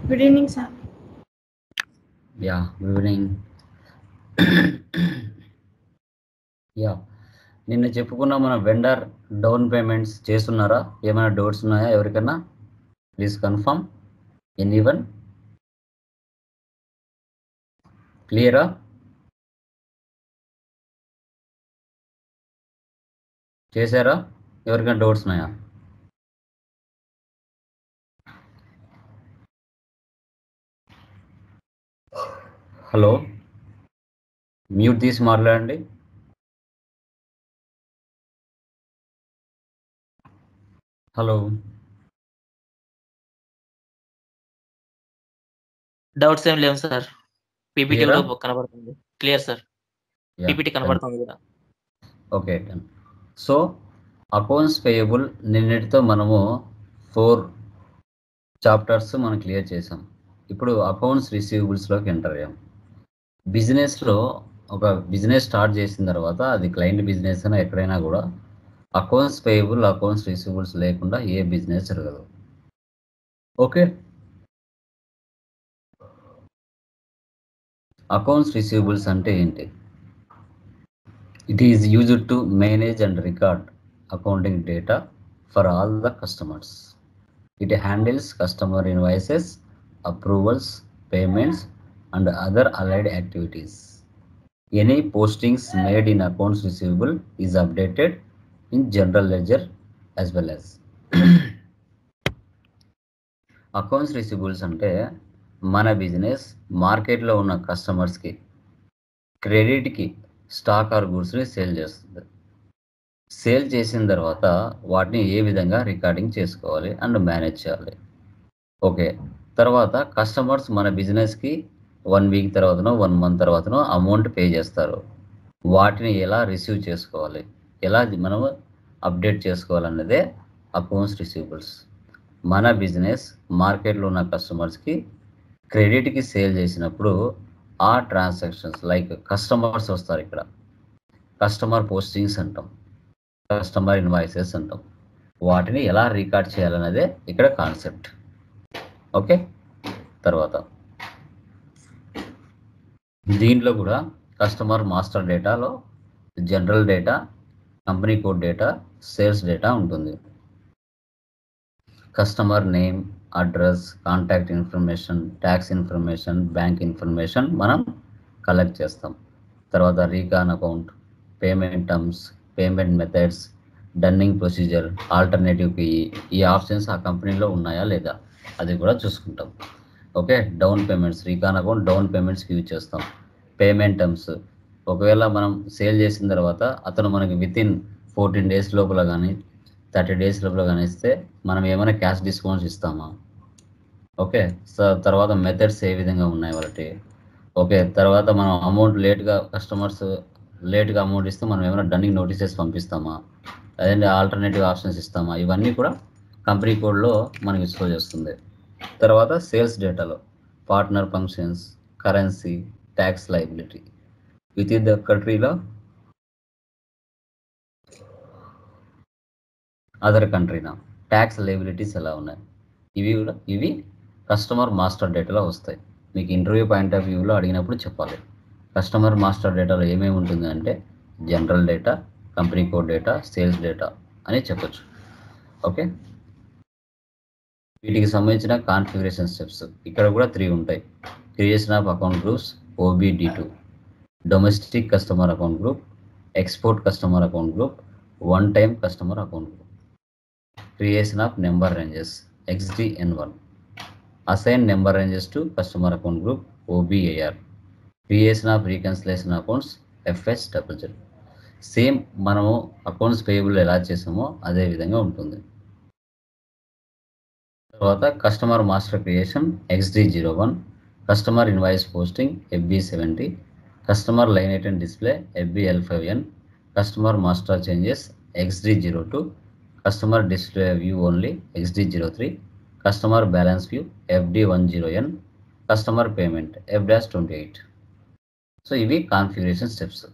Good evening, sir. Yeah, good evening. Yeah నిన్న చెప్పుకున్న మన వెండర్ డౌన్ పేమెంట్స్ చేస్తున్నారా? ఏమైనా డౌట్స్ ఉన్నాయా ఎవరికన్నా? Please confirm. ఎనీవన్? క్లియరా? చేశారా? ఎవరికైనా డౌట్స్ ఉన్నాయా? హలో, మ్యూట్ తీసి మాట్లాడండి. హలో, డౌట్స్ ఏం లేవు సార్. పీపీటీలో కనబడుతుంది. Clear sir. పీపీటీ కనబడుతుంది కదా. Okay, done. So accounts payable నిన్నటితో మనము 4 చాప్టర్స్ మనం క్లియర్ చేసాం. ఇప్పుడు అకౌంట్స్ రిసీవబుల్స్లోకి ఎంటర్ అయ్యాం. బిజినెస్లో ఒక బిజినెస్ స్టార్ట్ చేసిన తర్వాత అది క్లయింట్ బిజినెస్ అయినా ఎక్కడైనా కూడా అకౌంట్స్ పేయబుల్ అకౌంట్స్ రిసీవబుల్స్ లేకుండా ఏ బిజినెస్ జరగదు. ఓకే, అకౌంట్స్ రిసీవబుల్స్ అంటే ఏంటి? It is used to manage and record accounting data for all the customers. It handles customer invoices, approvals, payments, and other allied activities. Any postings made in accounts receivable is updated in general ledger as well as. Accounts receivables అంటే మన business మార్కెట్లో ఉన్న కస్టమర్స్కి క్రెడిట్కి stock or గూడ్స్ని sale చేస్తుంది. Sale చేసిన తర్వాత వాటిని ఏ విధంగా రికార్డింగ్ చేసుకోవాలి అండ్ మేనేజ్ చేయాలి. ఓకే, తర్వాత కస్టమర్స్ మన బిజినెస్కి 1 వీక్ తర్వాతనో 1 మంత్ తర్వాతనో అమౌంట్ పే చేస్తారు. వాటిని ఎలా రిసీవ్ చేసుకోవాలి, ఎలా మనము అప్డేట్ చేసుకోవాలన్నదే అకౌంట్స్ రిసీవబుల్స్. మన బిజినెస్ మార్కెట్లో ఉన్న కస్టమర్స్కి క్రెడిట్కి సేల్ చేసినప్పుడు ఆ ట్రాన్సాక్షన్స్ లైక్ కస్టమర్స్ వస్తారు. ఇక్కడ కస్టమర్ పోస్టింగ్స్ అంటాం, కస్టమర్ ఇన్వాయిసెస్ అంటాం. వాటిని ఎలా రికార్డ్ చేయాలన్నదే ఇక్కడ కాన్సెప్ట్. ఓకే, తర్వాత దీంట్లో కూడా కస్టమర్ మాస్టర్ డేటాలో general data, company code data, sales data ఉంటుంది. Customer name, address, contact information, tax information, bank information మనం కలెక్ట్ చేస్తాం. తర్వాత recon account, payment terms, payment methods, dunning procedure, alternative PE, ఈ options ఆ కంపెనీలో ఉన్నాయా లేదా అది కూడా చూసుకుంటాం. Okay, down payments, recon account down పేమెంట్స్కి యూజ్ చేస్తాం. పేమెంట్ టర్మ్స్, ఒకవేళ మనం సేల్ చేసిన తర్వాత అతను మనకి వితిన్ 14 days లోపల కానీ 30 days లోపల కానీ ఇస్తే మనం ఏమైనా క్యాష్ డిస్కౌంట్స్ ఇస్తామా? ఓకే, తర్వాత మెథడ్స్ ఏ విధంగా ఉన్నాయి వాళ్ళకి. ఓకే, తర్వాత మనం అమౌంట్ కస్టమర్స్ లేట్గా అమౌంట్ ఇస్తే మనం ఏమైనా డన్నింగ్ నోటీసెస్ పంపిస్తామా, అదే ఆల్టర్నేటివ్ ఆప్షన్స్ ఇస్తామా, ఇవన్నీ కూడా కంపెనీ కోడ్లో మనకి షో చేస్తుంది. తర్వాత సేల్స్ డేటాలో partner functions, currency, tax liability with in the కంట్రీలో అదర్ కంట్రీనా ట్యాక్స్ లయబిలిటీస్ ఎలా ఉన్నాయి, ఇవి కస్టమర్ మాస్టర్ డేటాలో వస్తాయి. మీకు ఇంటర్వ్యూ పాయింట్ ఆఫ్ వ్యూలో అడిగినప్పుడు చెప్పాలి. కస్టమర్ మాస్టర్ డేటాలో ఏమేమి ఉంటుంది అంటే general data, company code data, sales data అని చెప్పొచ్చు. ఓకే, వీటికి సంబంధించిన కాన్ఫిగరేషన్ స్టెప్స్ ఇక్కడ కూడా 3 ఉంటాయి. Creation of account groups, OBD2, domestic customer account group, export customer account group, one time customer account group. Creation of number ranges, XDN1, assign number ranges to customer account group, OBAR. Creation of reconciliation accounts, FHZZ. Same మనము accounts payable ఎలా చేసామో అదే విధంగా ఉంటుంది. తర్వాత customer master creation, XD01, customer invoice posting, FB70, customer line item display, FBL5N, customer master changes, XD02, customer display view only, XD03, customer balance view, FD10N, customer payment, F-28. So ఇవి configuration steps.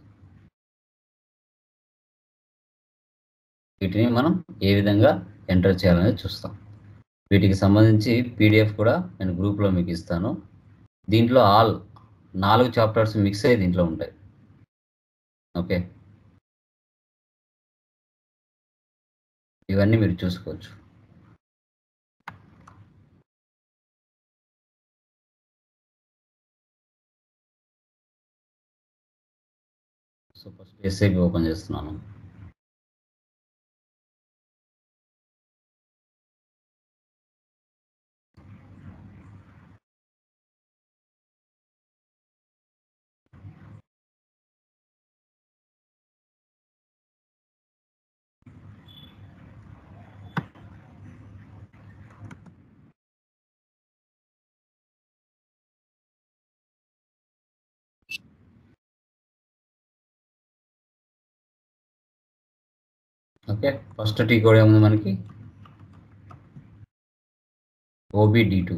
వీటిని మనం ఏ విధంగా enter చేయాలనేది చూస్తాం. వీటికి సంబంధించి PDF కూడా నేను గ్రూప్లో మీకు ఇస్తాను. దీంట్లో 4 చాప్టర్స్ మిక్స్ అయ్యి దీంట్లో ఉంటాయి. ఓకే, ఇవన్నీ మీరు చూసుకోవచ్చు. సో ఫస్ట్ ఎస్ఐపి ఓపెన్ చేస్తున్నాను. ఓకే, ఫస్ట్ టీ కోడ్ ఏముంది మనకి? OBD2.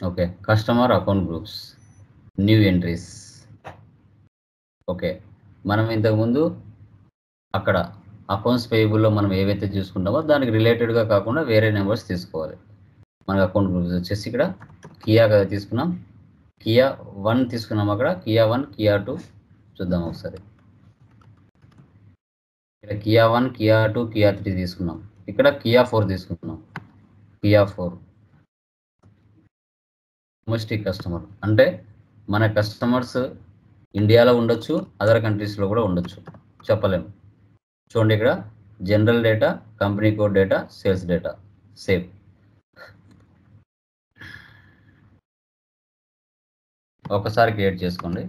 Okay, customer account groups, new entries. Okay, మనం ఇంతకుముందు అక్కడ అకౌంట్స్ పేయబుల్లో మనం ఏవైతే చూసుకుంటామో దానికి రిలేటెడ్గా కాకుండా వేరే నెంబర్స్ తీసుకోవాలి. మనకి అకౌంట్ గ్రూప్స్ వచ్చేసి ఇక్కడ కియా కదా తీసుకున్నాం, కియా 1 తీసుకున్నాం. అక్కడ కియా 1, కియా 2 చూద్దాం ఒకసారి. ఇక్కడ కియా 1, కియా 2, కియా 3 తీసుకున్నాం. ఇక్కడ కియా 4 తీసుకున్నాం. కియా 4 డొమెస్టిక్ కస్టమర్ అంటే మన కస్టమర్స్ ఇండియాలో ఉండొచ్చు, అదర్ కంట్రీస్లో కూడా ఉండొచ్చు, చెప్పలేము. చూడండి ఇక్కడ general data, company code data, sales data save. ఒకసారి క్రియేట్ చేసుకోండి.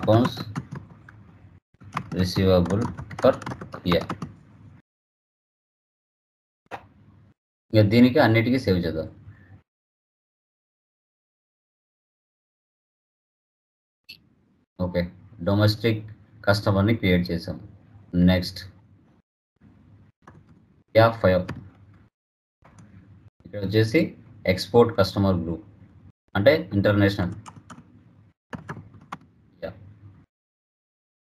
Accounts receivable for year. ఇక దీనికి అన్నిటికీ సేవ్ చేద్దాం. ఓకే, డొమెస్టిక్ కస్టమర్ని క్రియేట్ చేసాం. Next Kia 5. ఇక్కడ వచ్చేసి ఎక్స్పోర్ట్ కస్టమర్ గ్రూప్ అంటే ఇంటర్నేషనల్.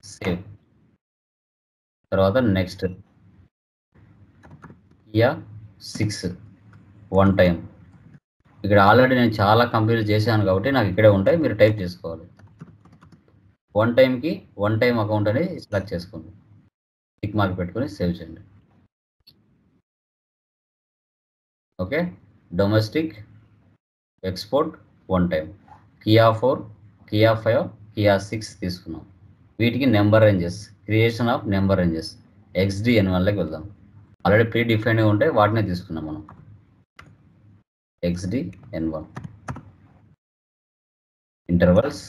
సేవ్. తర్వాత నెక్స్ట్ కియా 6 1 టైం. ఇక్కడ ఆల్రెడీ నేను చాలా కంపెనీలు చేశాను కాబట్టి నాకు ఇక్కడే ఉంటాయి, మీరు టైప్ చేసుకోవాలి. 1 టైంకి 1 టైం అకౌంట్ అనేది సెలెక్ట్ చేసుకోండి, టిక్ మార్క్ పెట్టుకొని సేవ్ చేయండి. Okay, domestic export 1 time. కియా 4, కియా 5, కియా 6 తీసుకున్నాం. వీటికి number ranges, creation of number ranges XDN1లోకి వెళ్దాం. ఆల్రెడీ ప్రీ డిఫైన్గా ఉంటే వాటినే తీసుకున్నాం మనం. XDN1 intervals.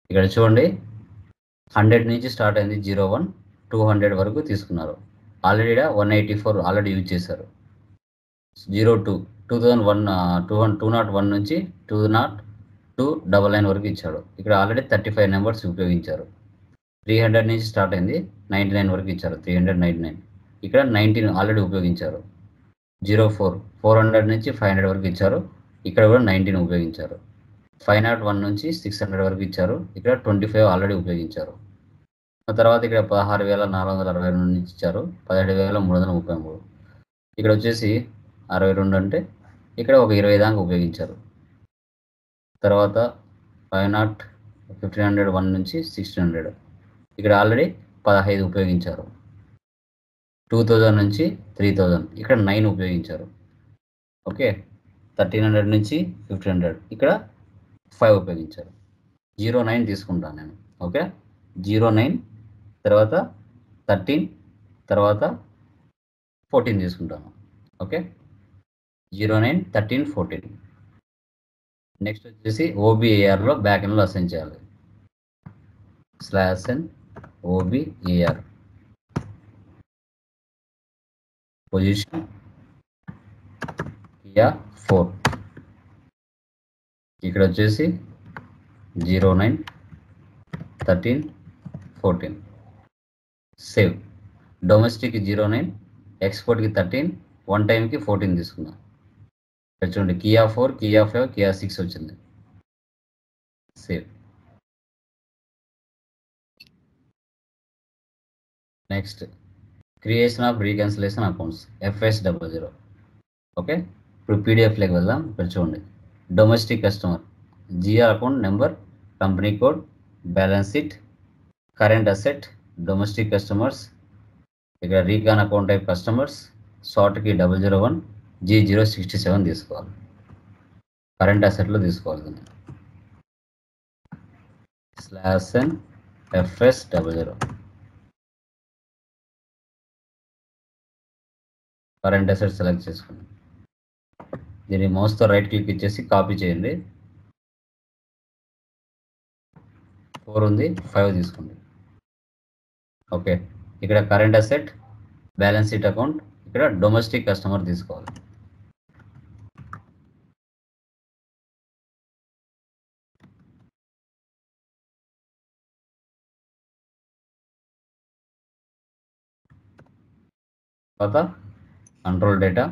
ఇక్కడ చూడండి 100 నుంచి స్టార్ట్ అయింది, 01 200 వరకు తీసుకున్నారు. ఆల్రెడీ 184 ఆల్రెడీ యూజ్ చేశారు. 02 201 నుంచి 20299 వరకు ఇచ్చాడు. ఇక్కడ ఆల్రెడీ 35 నెంబర్స్ ఉపయోగించారు. 300 నుంచి స్టార్ట్ అయింది, 99 వరకు ఇచ్చారు, 399. ఇక్కడ 19 ఆల్రెడీ ఉపయోగించారు. 04 400 నుంచి 500 వరకు ఇచ్చారు, ఇక్కడ కూడా 19 ఉపయోగించారు. 501 నుంచి 600 వరకు ఇచ్చారు, ఇక్కడ 25 ఆల్రెడీ ఉపయోగించారు. ఆ తర్వాత ఇక్కడ 16,462 నుంచి ఇచ్చారు, 17,333. ఇక్కడ వచ్చేసి 62 అంటే ఇక్కడ ఒక 20 దాకా ఉపయోగించారు. తర్వాత 1501 నుంచి 1600 ఇక్కడ ఆల్రెడీ 15 ఉపయోగించారు. 2000 నుంచి 3000 ఇక్కడ 9 ఉపయోగించారు. ఓకే, 1300 నుంచి 1500 ఇక్కడ 5 ఉపయోగించారు. 09 తీసుకుంటాను నేను. ఓకే, 09 తర్వాత 13 తర్వాత 14 తీసుకుంటాను. ఓకే, 09 13 14. నెక్స్ట్ వచ్చేసి OBARలో బ్యాక్ ఎండ్లో అసైన్ చేయాలి. /n OBAR position Kia 4. ఇక్కడ వచ్చేసి 09 13 14 సేవ్. డొమెస్టిక్ 09, ఎక్స్పోర్ట్కి 13, 1 టైంకి 14 తీసుకుందాం. ఇక్కడ చూడండి కియా 4, కియా 5, కియా 6 వచ్చింది. Save. Next creation of reconciliation accounts FS00. Okay, ఇప్పుడు పీడిఎఫ్లోకి వెళ్దాం. ఇక్కడ చూడండి, domestic customer, GR account number, company code, balance sheet, current asset, domestic customers. ఇక్కడ రీకాన్ అకౌంట్ టైప్ కస్టమర్స్, షార్ట్కి 001, G067 తీసుకోవాలి. కరెంట్ అసెట్లో తీసుకోవాలి దీన్ని. /n FS00. Current asset select చేసుకోండి. దీన్ని మౌస్తో రైట్ క్లిక్ ఇచ్చేసి కాపీ చేయండి. 4 ఉంది, 5 తీసుకోండి. ఓకే, ఇక్కడ current asset, balance sheet account, ఇక్కడ డొమెస్టిక్ కస్టమర్ తీసుకోవాలి. తర్వాత కంట్రోల్ డేటా,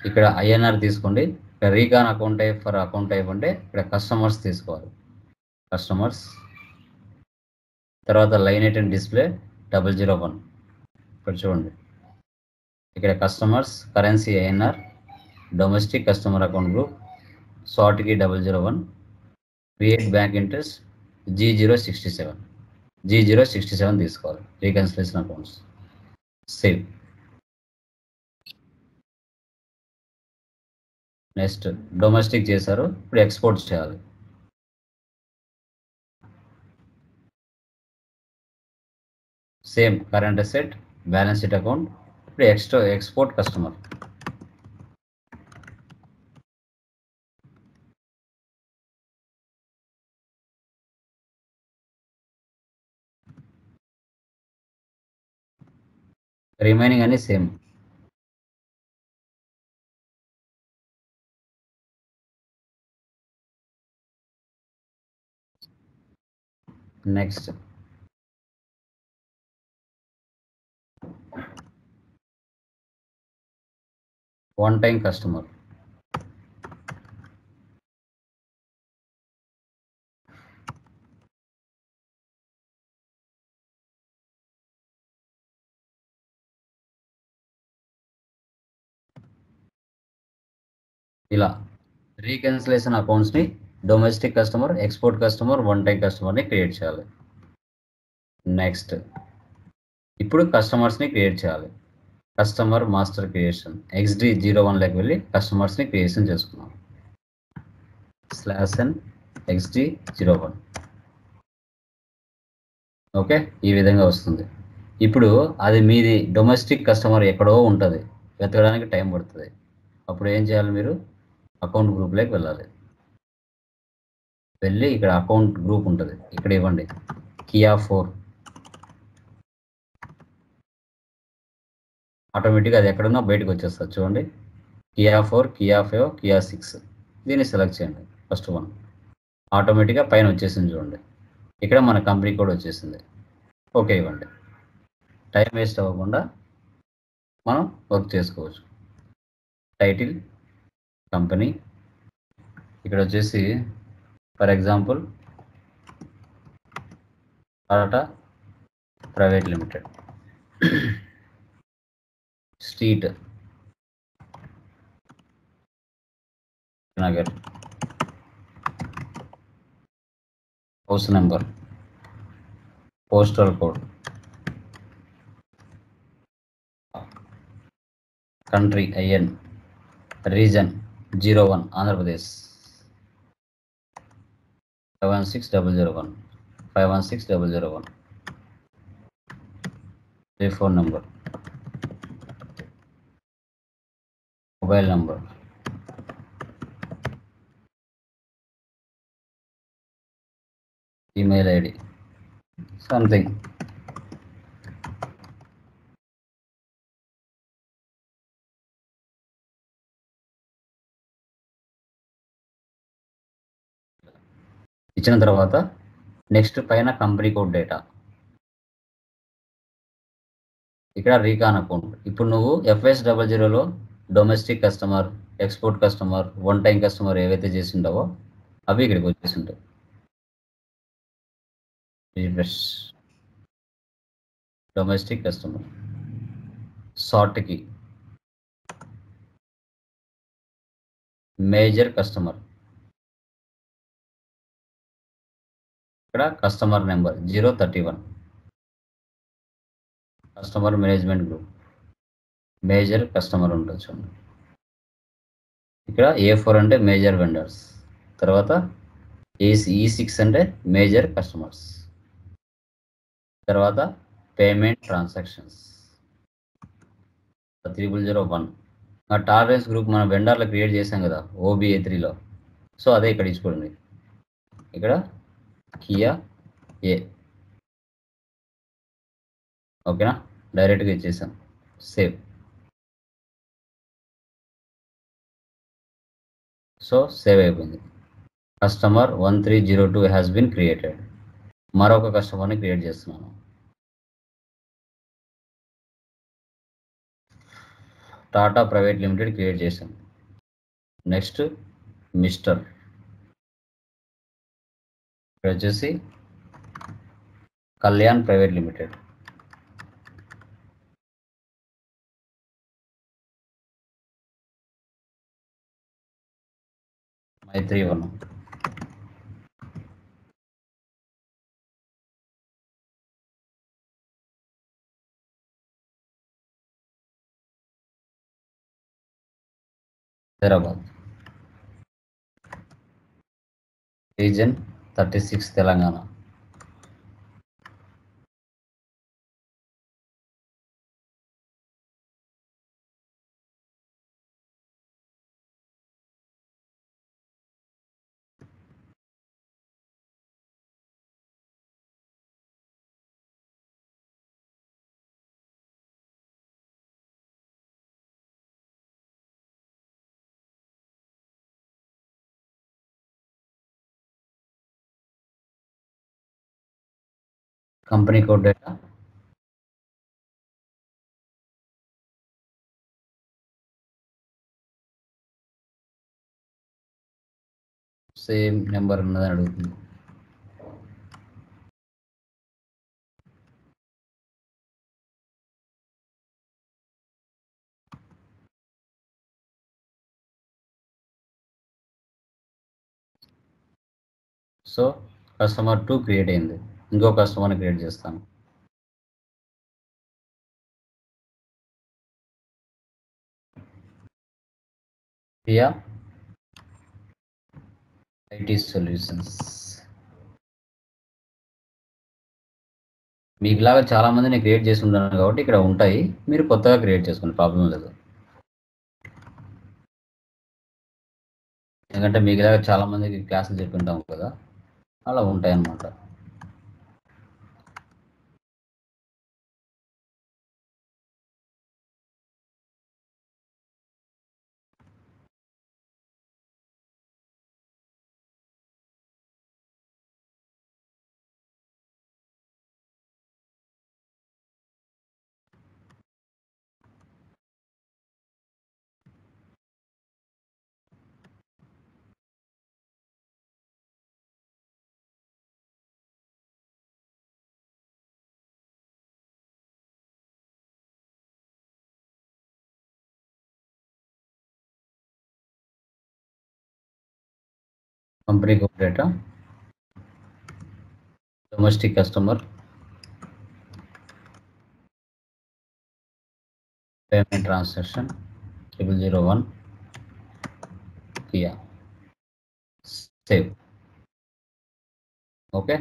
ఇక్కడ INR తీసుకోండి. ఇక్కడ recon account type for account type అంటే ఇక్కడ కస్టమర్స్ తీసుకోవాలి. కస్టమర్స్. తర్వాత లైన్ ఐటెం డిస్ప్లే 001. ఇక్కడ చూడండి, ఇక్కడ customers, currency INR, domestic customer account group, షార్ట్కి 001, క్రియేట్ బ్యాంక్ ఇంట్రెస్ట్ G067 తీసుకోవాలి. Reconciliation accounts. Save. Next domestic చేశారు, ఇప్పుడు ఎక్స్పోర్ట్ చేయాలి. Same current asset, balance sheet account, ఇప్పుడు ఎక్స్పోర్ట్ కస్టమర్. రిమైనింగ్ అన్ని same. Next one time customer. ఇలా reconciliation అకౌంట్స్ని domestic customer, export customer, one time కస్టమర్ని create చేయాలి. నెక్స్ట్ ఇప్పుడు కస్టమర్స్ని క్రియేట్ చేయాలి. కస్టమర్ మాస్టర్ క్రియేషన్ XD01లోకి వెళ్ళి కస్టమర్స్ని క్రియేషన్ చేసుకున్నాం. /n XD01. ఓకే, ఈ విధంగా వస్తుంది. ఇప్పుడు అది మీది డొమెస్టిక్ కస్టమర్ ఎక్కడో ఉంటుంది, వెతకడానికి టైం పడుతుంది. అప్పుడు ఏం చేయాలి, మీరు అకౌంట్ గ్రూప్లోకి వెళ్ళాలి. వెళ్ళి ఇక్కడ అకౌంట్ గ్రూప్ ఉంటుంది, ఇక్కడ ఇవ్వండి Kia 4. ఆటోమేటిక్గా అది ఎక్కడున్నా బయటకు వచ్చేస్తుంది. చూడండి, Kia 4, Kia 5, Kia 6. దీన్ని సెలెక్ట్ చేయండి. ఫస్ట్ వన్ ఆటోమేటిక్గా పైన వచ్చేసింది. చూడండి, ఇక్కడ మన కంపెనీ కోడ్ వచ్చేసింది. ఓకే ఇవ్వండి. టైం వేస్ట్ అవ్వకుండా మనం వర్క్ చేసుకోవచ్చు. టైటిల్ కంపెనీ, ఇక్కడ వచ్చేసి for example Tata private limited. Street Nagar, house number, postal code, country IN, region 01 Andhra Pradesh, 516,001, 516,001. Telephone number, mobile number, email ID, something. ఇచ్చిన తర్వాత నెక్స్ట్ పైన కంపెనీ కోడ్ డేటా, ఇక్కడ రీకాన్ అకౌంట్. ఇప్పుడు నువ్వు FS00లో domestic customer, export customer, one time customer ఏవైతే చేసి ఉండవో అవి ఇక్కడికి వచ్చేసి ఉంటాయి. రిఫ్రెష్. డొమెస్టిక్ కస్టమర్, సార్ట్కి మేజర్ కస్టమర్, ఇక్కడ customer number 031, customer management group major customer ఉంటుంది చూడండి. ఇక్కడ A4 అంటే మేజర్ వెండర్స్, తర్వాత E6 అంటే మేజర్ కస్టమర్స్, తర్వాత పేమెంట్ ట్రాన్సాక్షన్స్ 3001. ఆ టాలరెన్స్ గ్రూప్ మన వెండర్లో క్రియేట్ చేసాం కదా OBA3లో, సో అదే ఇక్కడ ఇచ్చుకోండి. ఇక్కడ కియా ఏ, ఓకేనా, డైరెక్ట్గా ఇచ్చేసాం. సేవ్. సో సేవ్ అయిపోయింది. Customer 1302 has been created. మరొక కస్టమర్ని క్రియేట్ చేస్తున్నాను. టాటా ప్రైవేట్ లిమిటెడ్ క్రియేట్ చేసాం. నెక్స్ట్ మిస్టర్, ఇక్కడ వచ్చేసి Kalyan private limited. Maitrivanam. Hyderabad. Reason 36 Telangana. Company code data same number ఉన్నదని అడుగుతుంది. సో కస్టమర్ 2 క్రియేట్ అయింది. ఇంకో కస్టమర్ని క్రియేట్ చేస్తాను. Priya IT solutions. మీకులాగా చాలా మందిని క్రియేట్ చేసి ఉంటాను కాబట్టి ఇక్కడ ఉంటాయి, మీరు కొత్తగా క్రియేట్ చేసుకోండి, ప్రాబ్లం లేదు. ఎందుకంటే మీకులాగా చాలా మందికి క్లాసులు చెప్పుకుంటాం కదా, అలా ఉంటాయి అన్నమాట. Company code data, domestic customer, payment transaction 001, Kia. Save. Okay,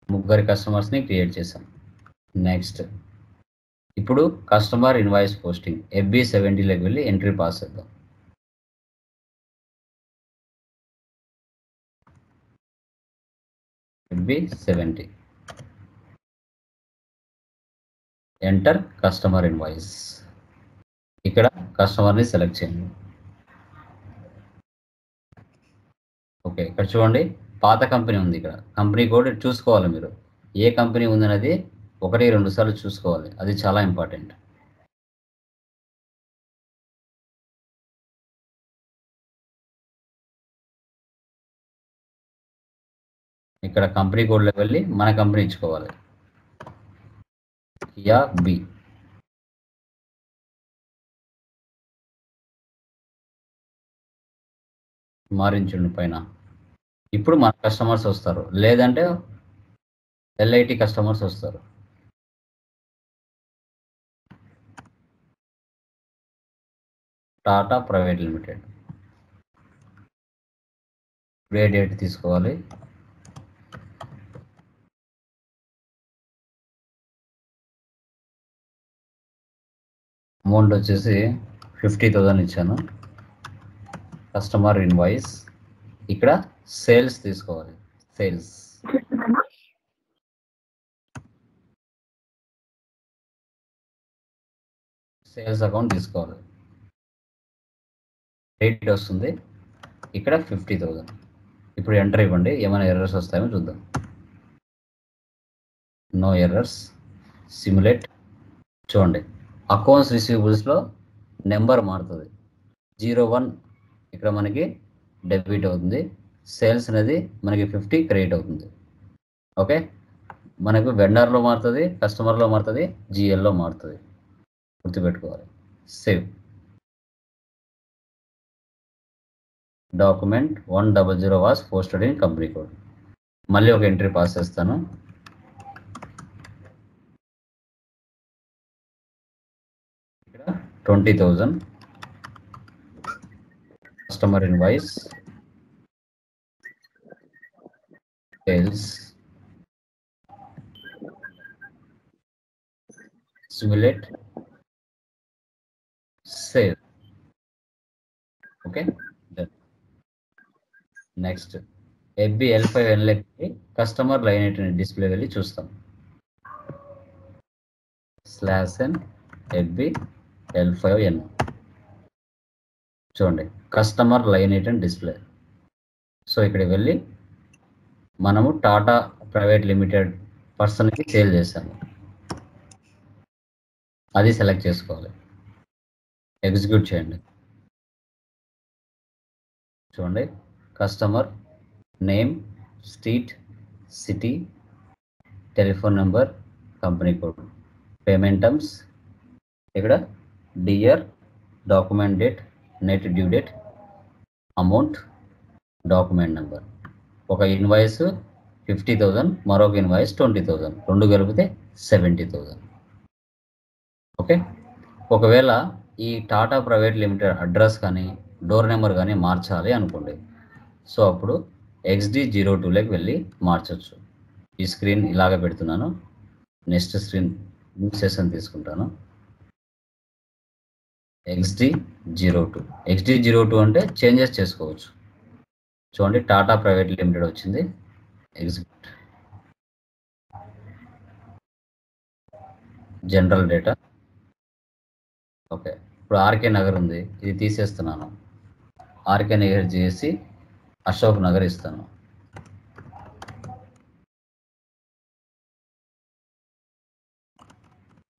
ముగ్గురు కస్టమర్స్ని క్రియేట్ చేశాం. నెక్స్ట్ ఇప్పుడు కస్టమర్ ఇన్వాయిస్ పోస్టింగ్ FB70లోకి వెళ్ళి ఎంట్రీ పాస్ చేద్దాం. FB70, enter customer invoice. ఇక్కడ కస్టమర్ని సెలెక్ట్ చేయండి. ఓకే, ఇక్కడ చూడండి పాత కంపెనీ ఉంది. ఇక్కడ కంపెనీ కోడ్ చూసుకోవాలి మీరు, ఏ కంపెనీ ఉందనేది 1-2 సార్లు చూసుకోవాలి, అది చాలా ఇంపార్టెంట్. ఇక్కడ కంపెనీ కోడ్లో వెళ్ళి మన కంపెనీ ఇచ్చుకోవాలి. Kia B. మారించండి పైన. ఇప్పుడు మన కస్టమర్స్ వస్తారు, లేదంటే ఎల్ఐటి కస్టమర్స్ వస్తారు. Tata private limited. ఏ డేట్ తీసుకోవాలి? అమౌంట్ వచ్చేసి 50,000 ఇచ్చాను. Customer invoice. ఇక్కడ సేల్స్ తీసుకోవాలి. సేల్స్ అకౌంట్ తీసుకోవాలి. డేట్ వస్తుంది ఇక్కడ 50,000. ఇప్పుడు ఎంటర్ ఇవ్వండి, ఏమైనా ఎర్రర్స్ వస్తాయో చూద్దాం. No errors. సిమ్యులేట్. చూడండి, అకౌంట్స్ రిసీవబుల్స్లో నెంబర్ మారుతుంది. 01 ఇక్కడ మనకి డెబిట్ అవుతుంది. సేల్స్ అనేది మనకి 50 క్రెడిట్ అవుతుంది. ఓకే, మనకు వెండర్లో మారుతుంది, కస్టమర్లో మారుతుంది, జిఎల్లో మారుతుంది. గుర్తుపెట్టుకోవాలి. Save. Document 100 was posted in company code. మళ్ళీ ఒక ఎంట్రీ పాస్ చేస్తాను. ఇక్కడ 20,000 customer invoice, sales, simulate, save. Okay, next FB L5N customer line item display వెళ్ళి చూస్తాం. /n FB L5N. చూడండి, customer line item display. So ఇక్కడ వెళ్ళి మనము టాటా ప్రైవేట్ లిమిటెడ్ పర్సన్కి సేల్ చేశాము, అది సెలెక్ట్ చేసుకోవాలి. ఎగ్జిక్యూట్ చేయండి. చూడండి, customer name, street, city, telephone number, company code, payment terms. ఇక్కడ dear, document date, net due date, amount, document number. ఒక ఇన్వాయిస్ 50,000, మరొక ఇన్వాయిస్ 20,000, రెండు కలిపితే 70,000. ఓకే, ఒకవేళ ఈ టాటా ప్రైవేట్ లిమిటెడ్ అడ్రస్ కానీ డోర్ నెంబర్ కానీ మార్చాలి అనుకోండి, సో అప్పుడు XD02లోకి వెళ్ళి మార్చవచ్చు. ఈ స్క్రీన్ ఇలాగ పెడుతున్నాను. నెక్స్ట్ స్క్రీన్ సెషన్ తీసుకుంటాను. XD02 అంటే చేంజెస్ చేసుకోవచ్చు. చూడండి, టాటా ప్రైవేట్ లిమిటెడ్ వచ్చింది. ఎగ్జిక్యూట్. General data. ఓకే, ఇప్పుడు ఆర్కే నగర్ ఉంది, ఇది తీసేస్తున్నాను. ఆర్కే నగర్ చేసి అశోక్ నగర్ ఇస్తాను.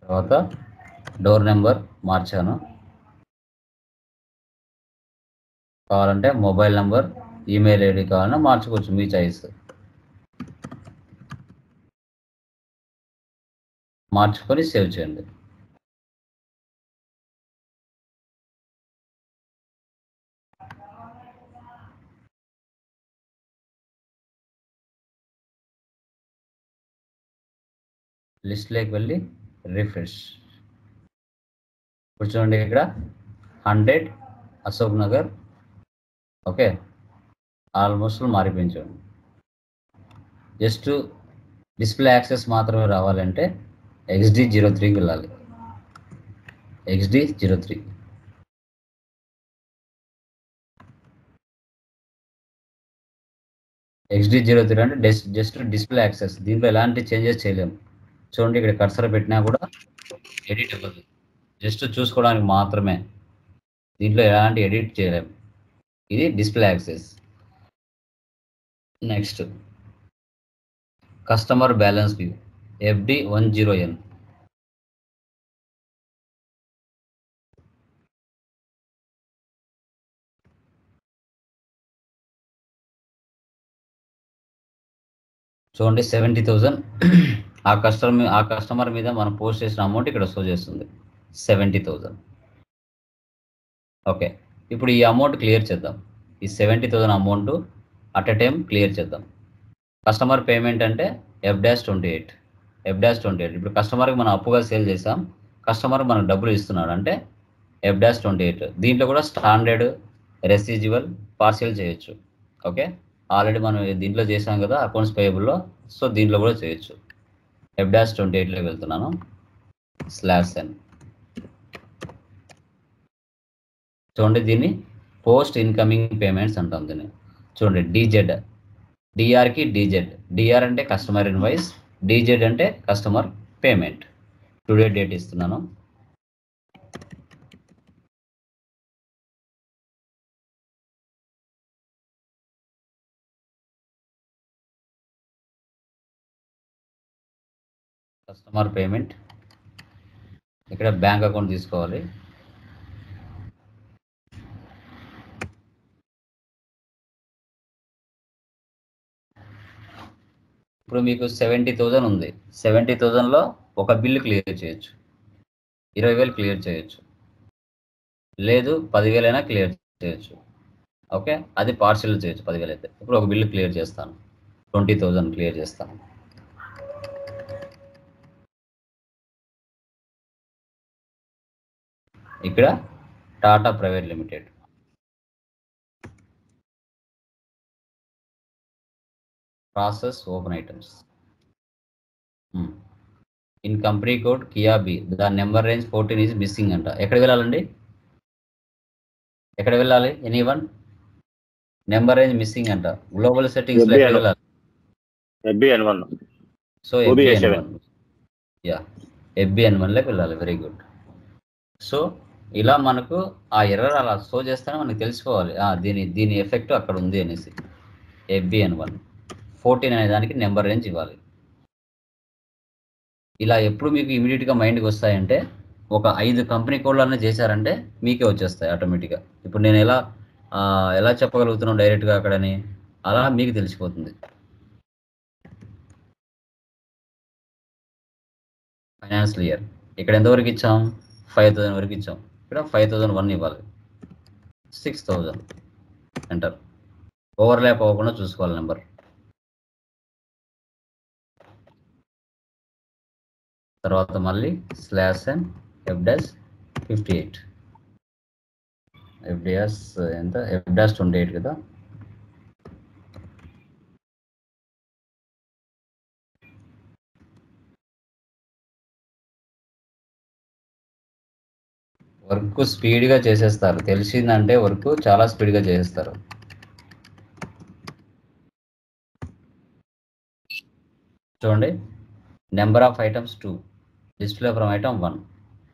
తర్వాత డోర్ నెంబర్ మార్చాను. కావాలంటే మొబైల్ నెంబర్, ఈమెయిల్ ఐడి కావాలన్నా మార్చుకోవచ్చు, మీ చాయిస్. మార్చుకొని సేవ్ చేయండి. లిస్ట్లోకి వెళ్ళి రిఫ్రెష్. ఇప్పుడు చూడండి, ఇక్కడ 100 అశోక్ నగర్. ఓకే, ఆల్మోస్ట్ మారిపోయించండి. జస్ట్ డిస్ప్లే యాక్సెస్ మాత్రమే రావాలంటే XD03కి వెళ్ళాలి. XD03. XD03 అంటే జస్ట్ డిస్ప్లే యాక్సెస్. దీంట్లో ఎలాంటి చేంజెస్ చేయలేము. చూడండి, ఇక్కడ కర్సర్ పెట్టినా కూడా ఎడిట్ అవ్వదు, జస్ట్ చూసుకోవడానికి మాత్రమే. దీంట్లో ఎలాంటి ఎడిట్ చేయలేము. ఇది display access. Next customer balance view, FD10N. చూడండి 70,000 ఆ కస్టమర్ మీద మనం పోస్ట్ చేసిన అమౌంట్ ఇక్కడ షో చేస్తుంది 70,000. ఓకే, ఇప్పుడు ఈ అమౌంట్ క్లియర్ చేద్దాం. ఈ 70,000 amount at a time clear చేద్దాం. కస్టమర్ పేమెంట్ అంటే F-28. ఇప్పుడు కస్టమర్కి మనం అప్పుగా సేల్ చేసాం, కస్టమర్ మనకు డబ్బులు ఇస్తున్నాడు అంటే F-28. దీంట్లో కూడా స్టాండర్డ్, రెసిడ్యువల్, పార్షియల్ చేయొచ్చు. ఓకే, ఆల్రెడీ మనం దీంట్లో చేసాం కదా అకౌంట్స్ పేయబుల్లో, సో దీంట్లో కూడా చేయొచ్చు. F-28లోకి వెళ్తున్నాను. /n. చూడండి, దీన్ని పోస్ట్ ఇన్కమింగ్ పేమెంట్స్ అంటాం. దీన్ని చూడండి, DZ, డిఆర్కి DZ. డిఆర్ అంటే కస్టమర్ ఇన్వాయిస్, DZ అంటే కస్టమర్ పేమెంట్. టుడే డేట్ ఇస్తున్నాను. కస్టమర్ పేమెంట్, ఇక్కడ బ్యాంక్ అకౌంట్ తీసుకోవాలి. ఇప్పుడు మీకు 70,000 ఉంది. 70,000లో ఒక బిల్లు క్లియర్ చేయొచ్చు, 20,000 క్లియర్ చేయొచ్చు, లేదు 10,000 అయినా క్లియర్ చేయొచ్చు. ఓకే, అది పార్షియల్ చేయొచ్చు 10,000 అయితే. ఇప్పుడు ఒక బిల్లు క్లియర్ చేస్తాను, 20,000 క్లియర్ చేస్తాను. ఇక్కడ Tata private limited. Process open items. In company code Kia B, the number range 14 is missing అంట. ఎక్కడ వెళ్ళాలండి? ఎక్కడ వెళ్ళాలి? ఎనీవన్? నెంబర్ రేంజ్ మిస్సింగ్ అంట. గ్లోబల్ సెట్టింగ్స్ లో ఎక్కడ వెళ్ళాలి? FBN1. సో FBN1, యా, FBN1లోకి వెళ్ళాలి. Very good. సో ఇలా మనకు ఆ ఎర్రర్ అలా షో చేస్తేనే మనకు తెలుసుకోవాలి దీని ఎఫెక్ట్ అక్కడ ఉంది అనేసి. FBN1 14 అనే దానికి నెంబర్ రేంజ్ ఇవ్వాలి. ఇలా ఎప్పుడు మీకు ఇమీడియట్గా మైండ్కి వస్తాయంటే ఒక 5 కంపెనీ కోడ్లన్నీ చేశారంటే మీకే వచ్చేస్తాయి ఆటోమేటిక్గా. ఇప్పుడు నేను ఎలా చెప్పగలుగుతున్నాను డైరెక్ట్గా అక్కడని, అలా మీకు తెలిసిపోతుంది. ఫైనాన్షియల్ ఇయర్ ఇక్కడ ఎంతవరకు ఇచ్చాం? 5,000 వరకు ఇచ్చాం. ఇక్కడ 5,001 ఇవ్వాలి. 6,000 ఎంటర్. ఓవర్లాప్ అవ్వకుండా చూసుకోవాలి నెంబర్. తర్వాత మళ్ళీ /n F-58. FDS ఎంత? F-28 కదా. వర్క్ స్పీడ్గా చేసేస్తారు, తెలిసిందంటే వర్క్ చాలా స్పీడ్గా చేసేస్తారు. చూడండి, number of items 2, display from item 1,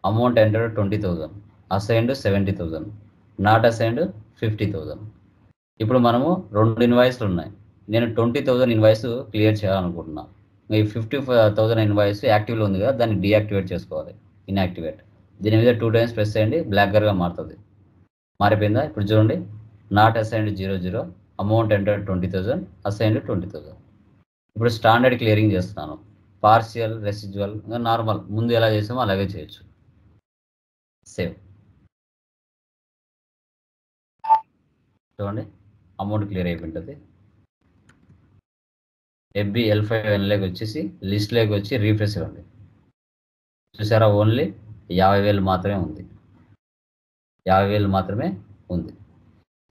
amount entered 20,000, assigned 70,000, not assigned 50,000. ఇప్పుడు మనము 2 ఇన్వాయిస్లు ఉన్నాయి. నేను 20,000 ఇన్వాయిస్ క్లియర్ చేయాలనుకుంటున్నా. ఈ 50,000 ఇన్వాయిస్ యాక్టివ్లో ఉంది కదా, దాన్ని డీయాక్టివేట్ చేసుకోవాలి, ఇన్యాక్టివేట్. దీని మీద 2 టైమ్స్ ప్రెస్ చేయండి, బ్లాక్గా మారుతుంది. మారిపోయిందా? ఇప్పుడు చూడండి, not assigned 00, amount entered 20,000, assigned 20,000. ఇప్పుడు స్టాండర్డ్ క్లియరింగ్ చేస్తున్నాను. పార్షియల్, రెసిడ్యువల్, నార్మల్ ముందు ఎలా చేసామో అలాగే చేయొచ్చు. సేవ్. చూడండి, అమౌంట్ క్లియర్ అయిపోయింటుంది. FBL5Nలోకి వచ్చేసి లిస్ట్లోకి వచ్చి రీఫ్రెష్ ఇవ్వండి. చూసారా, ఓన్లీ 50,000 మాత్రమే ఉంది. 50,000 మాత్రమే ఉంది.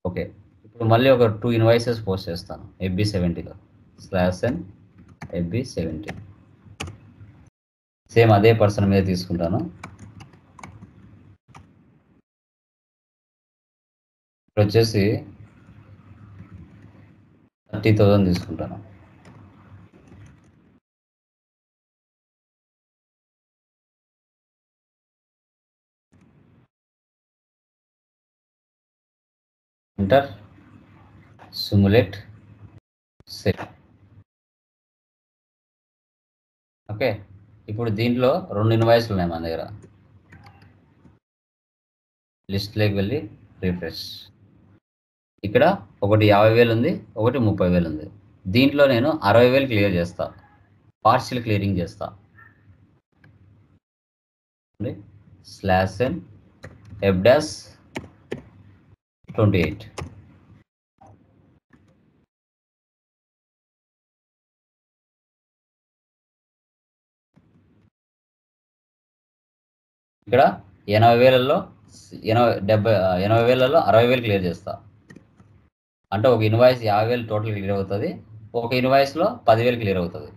ఓకే, ఇప్పుడు మళ్ళీ ఒక 2 ఇన్వాయిసెస్ పోస్ట్ చేస్తాను FB70లో. /n FB70. సేమ్ అదే పర్సన్ మీద తీసుకుంటాను. ఇప్పుడు వచ్చేసి 30,000 తీసుకుంటాను. Enter, simulate, save. ఓకే, ఇప్పుడు దీంట్లో 2 ఇన్వాయిస్లు ఉన్నాయి మన దగ్గర. లిస్ట్లోకి వెళ్ళి రిఫ్రెష్. ఇక్కడ ఒకటి 50,000 ఉంది, ఒకటి 30,000 ఉంది. దీంట్లో నేను 60,000 క్లియర్ చేస్తా, పార్షియల్ క్లియరింగ్ చేస్తా. /n f-28. ఇక్కడ 80,000లో 60,000 క్లియర్ చేస్తా. అంటే ఒక ఇన్వాయిస్ 50,000 టోటల్ క్లియర్ అవుతుంది, ఒక ఇన్వాయిస్లో 10,000 క్లియర్ అవుతుంది,